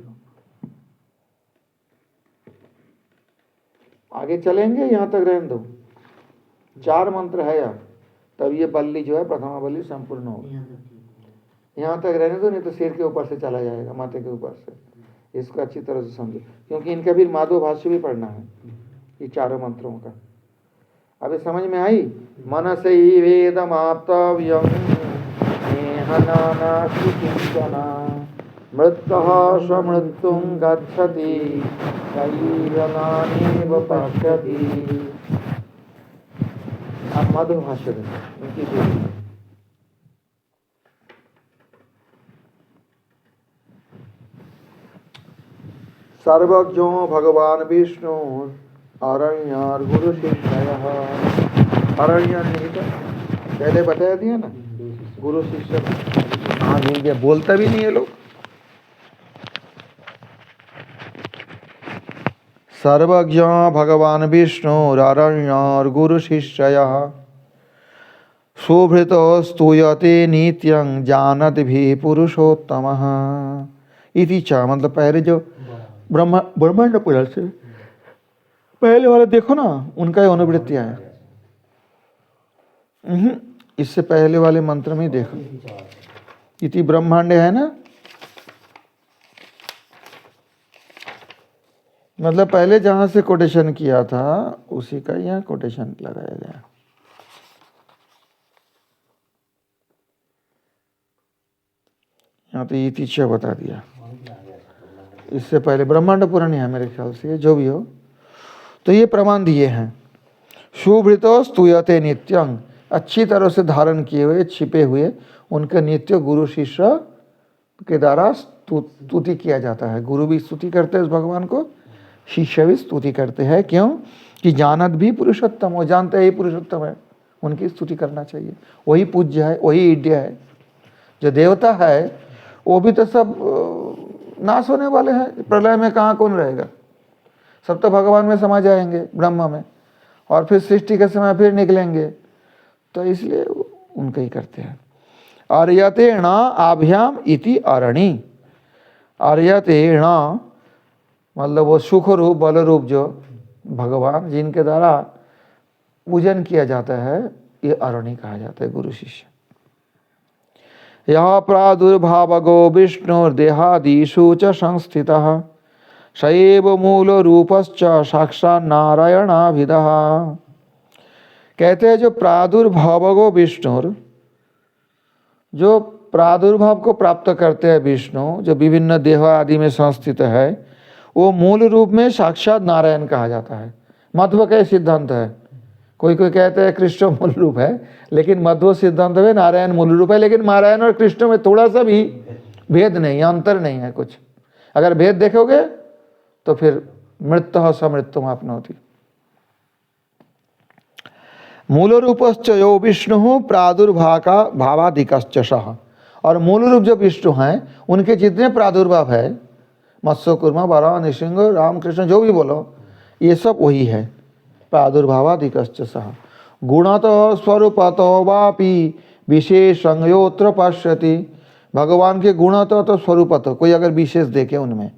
आगे चलेंगे, यहां तक रहने दो। 4 मंत्र है अब, तब ये बल्ली जो है प्रथमा बल्ली संपूर्ण होगी। यहाँ तक रहने दो, नहीं तो सिर के ऊपर से चला जाएगा, माथे के ऊपर से। इसको अच्छी तरह से समझो, क्योंकि इनका भी माधव भाष्य भी पढ़ना है, ये 4 मंत्रों का। अभी समझ में आई? मन से ही वेदमाप्तव्यं नेह नानास्ति किंचन, मृत्युः स मृत्युं गच्छति शरीरनानेव पश्यति। आप माधव भाष्य दें। सर्वज्ञो भगवान विष्णु अरण्य गुरु शिष्य। अरण्य नहीं तो पहले बताया दिया ना, गुरु शिष्य। हाँ नहीं गया, बोलता भी नहीं है लोग। सर्वज्ञ भगवान विष्णु अरण्य गुरु शिष्य सुभृत स्तूयते नित्यं जानत भी पुरुषोत्तमः इति च। मतलब पहले जो ब्रह्मांड पुराण से पहले वाले देखो ना, उनका ही अनुवृत्तियां है। इससे पहले वाले मंत्र में देखो, इति ब्रह्मांड है ना, मतलब पहले जहां से कोटेशन किया था उसी का यहाँ कोटेशन लगाया गया। यहाँ तो इति च बता दिया, इससे पहले ब्रह्मांड पुराण है मेरे ख्याल से, जो भी हो। तो ये प्रमाण दिए हैं। सुभृतो स्तूयते नित्यं, अच्छी तरह से धारण किए हुए छिपे हुए उनके नित्य गुरु शिष्य के द्वारा स्तुति किया जाता है। गुरु भी स्तुति करते हैं उस भगवान को, शिष्य भी स्तुति करते हैं। क्यों? कि जानत भी पुरुषोत्तम, वो जानते हैं ये पुरुषोत्तम है, उनकी स्तुति करना चाहिए। वही पूज्य है, वही ईड्य है। जो देवता है वो भी तो सब नाश होने वाले हैं, प्रलय में कहाँ कौन रहेगा, सब तो भगवान में समा जाएंगे, ब्रह्म में, और फिर सृष्टि के समय फिर निकलेंगे, तो इसलिए उनका ही करते हैं। आर्यतेण आभ्याम इति अरणि, आर्यतेण मतलब वो सुख रूप बल रूप जो भगवान जिनके द्वारा पूजन किया जाता है, ये अरणि कहा जाता है, गुरु शिष्य। यह प्रादुर्भावगो विष्णुर्देहादिषु च संस्थितः सैव मूल रूपश्च साक्षात् नारायणाभिधः। कहते हैं जो प्रादुर्भावगो विष्णुर, जो प्रादुर्भाव को प्राप्त करते हैं विष्णु, जो विभिन्न देह आदि में संस्थित है, वो मूल रूप में साक्षात नारायण कहा जाता है। मध्व का सिद्धांत है, कोई कोई कहते हैं कृष्ण मूल रूप है, लेकिन मध्व सिद्धांत में नारायण मूल रूप है। लेकिन नारायण और कृष्ण में थोड़ा सा भी भेद नहीं है, अंतर नहीं है कुछ। अगर भेद देखोगे तो फिर मृत्यु समृत्युम आपनोति। मूल रूपश्च यो विष्णु प्रादुर्भाका भावादिकश्च सः, और मूल रूप जो विष्णु हैं उनके जितने प्रादुर्भाव है, मत्स्य कुर्मा वराह नृसिंह रामकृष्ण जो भी बोलो, ये सब वही है, प्रादुर्भावादिकश्च सः। गुणतः स्वरूपतः वापि विशेषंयोत्र पश्यति, भगवान के गुणतः तो स्वरूपतः कोई अगर विशेष देखे उनमें,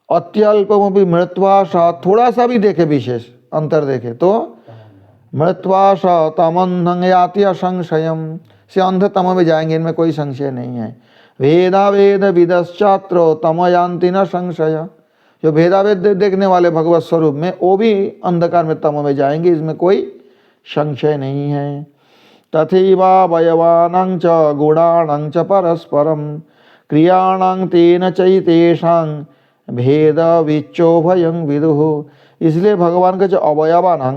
अत्यल्पमपि मृत्वाशा थोड़ा सा भी देखे विशेष अंतर देखे तो मृत्वाशा तमंधं याति असंशयम, से अंधतम में जाएंगे, इनमें कोई संशय नहीं है। भेदावेद विदश्चात्र तमयांति न संशय, जो भेदावेद देखने वाले भगवत स्वरूप में, वो भी अंधकार में तम में जाएंगे, इसमें कोई संशय नहीं है। तथैवावयवानां च गुणानां च परस्परं क्रियाणां तेन चैतेषां भेद विच्चोभयं विदुः। इसलिए भगवान के जो अवयवानां,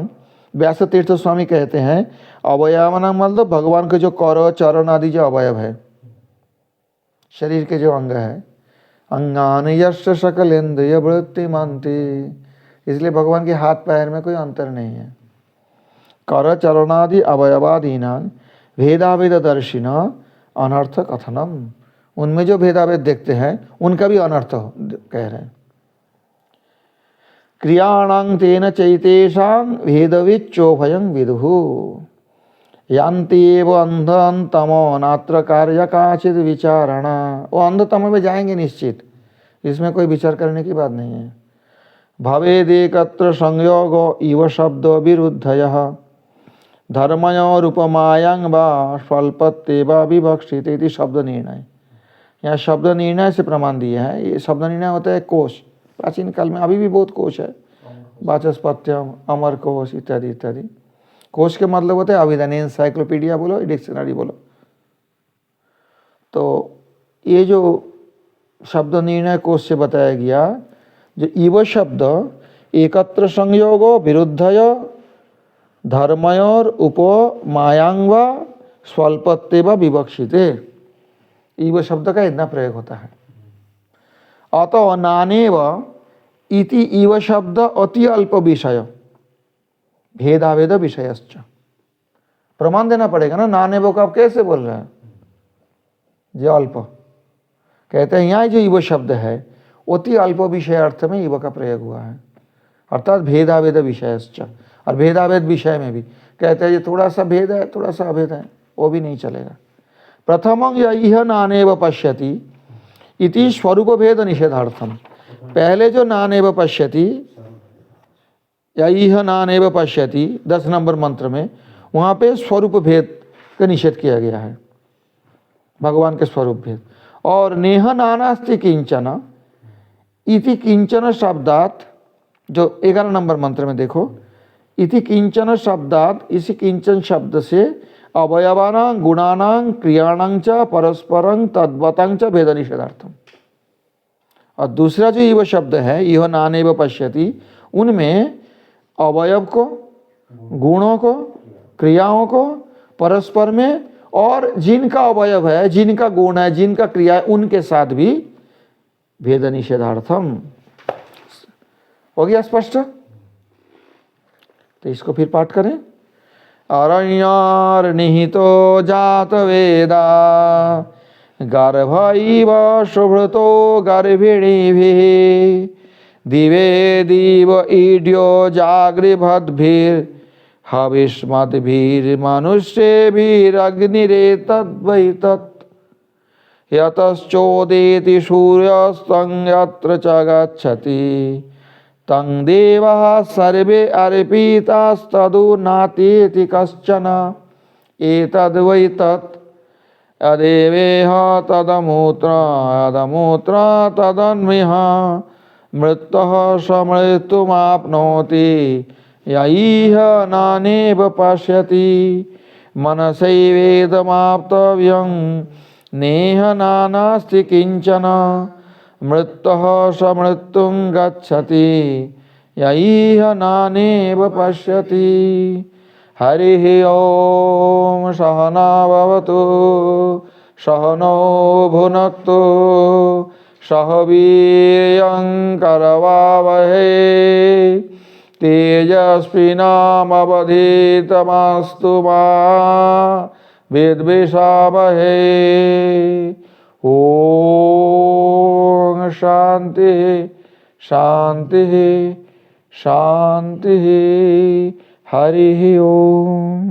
व्यास तीर्थ स्वामी कहते हैं अवयवानां मतलब भगवान के जो कर चरण आदि जो अवयव है, शरीर के जो अंग है, अंगान यस्य सकलेन्द्रिय वृत्तिमन्ति, इसलिए भगवान के हाथ पैर में कोई अंतर नहीं है। कर चरणादि अवयवादीनां भेदाभेद दर्शिन अनर्थ कथनम, उनमें जो भेदाभेद देखते हैं उनका भी अनर्थ कह रहे हैं। क्रियाणां तेन चैतेषां भेदविच्चोभयं विदुः यान्ति एव अंधं तमो नात्र कार्य काचित् विचारणा, वो अंधतम में जाएंगे निश्चित, इसमें कोई विचार करने की बात नहीं है। भवेदेकत्र संयोग इव शब्द विरुद्धयः धर्मयोरुपमायां वा स्वल्पत्ते वा विवक्षिते इति शब्द निर्णय। यहाँ शब्द निर्णय से प्रमाण दिया है। ये शब्द निर्णय होता है कोश, प्राचीन काल में, अभी भी बहुत कोश है, वाचस्पत्यम, अमर कोश इत्यादि इत्यादि। कोश के मतलब होते हैं अभिधान, एनसाइक्लोपीडिया बोलो, डिक्शनरी बोलो। तो ये जो शब्द निर्णय कोश से बताया गया, जो इव शब्द एकत्र संयोगो विरुद्धय धर्मयोर उपमायां वा स्वल्पत्ते वा विवक्षिते, इव शब्द का इतना प्रयोग होता है। अतः नानेव इति इव शब्द अति अल्प विषय भेदाभेद विषयश्च, प्रमाण देना पड़ेगा ना, नानेव को आप कैसे बोल रहे हैं, जो अल्प कहते हैं। यहाँ जो इव शब्द है अति अल्प विषय अर्थ में इव का प्रयोग हुआ है, अर्थात भेदाभेद विषयश्च, और भेदाभेद विषय में भी कहते हैं ये थोड़ा सा भेद है, थोड़ा सा अभेद है, वो भी नहीं चलेगा। प्रथमं यह नानेव पश्यति इति स्वरूप भेद निषेधार्थम, पहले जो नानेव पश्यति या यह नानेव पश्यति 10 नंबर मंत्र में, वहाँ पे स्वरूप भेद का निषेध किया गया है, भगवान के स्वरूप भेद। और नेह नानास्ति किंचन इति किंचन शब्दात, जो 11 नंबर मंत्र में देखो, इति किंचन शब्दात, इसी किंचन शब्द से अवयवानां गुणानां क्रियाणां च परस्परं तद्वतं च भेद निषेधार्थम। और दूसरा जो इव शब्द है, यह नानेव पश्यति, उनमें अवयव को, गुणों को, क्रियाओं को परस्पर में, और जिनका अवयव है, जिनका गुण है, जिनका क्रिया है, उनके साथ भी भेद निषेधार्थम। हो गया स्पष्ट? तो इसको फिर पाठ करें। अरण्यार्निहितो जात वेदा गर्भ इव सुभृतो गर्भिणीभिः दिवे दिव ईड्यो जागृभद्भिर्हविष्मद्भिर्मनुष्येभिरग्निरेतद्वै तत् यतश्चोदेति सूर्यस्तं यत्र च गच्छति तं देवाः सर्वे अर्पितास्तदु नातीति कश्चन एतद्वै तत् यदेवेह तदमूत्र तदन्विह मृत्युः समृत्युमाप्नोति यैह नानेव पश्यति मनसैवेदमाप्तव्यं नेह नानास्ति किंचन मृत्युः समृत्युं गच्छति यैह नानेव पश्यति। हरिः ओम सहना भवतु सहनो भुनक्तु सह वीर्यं करवावहै तेजस्विनामवधीतमस्तु मा विद्विषावहै। ओम शांति शांति शांति। हरिः ओम।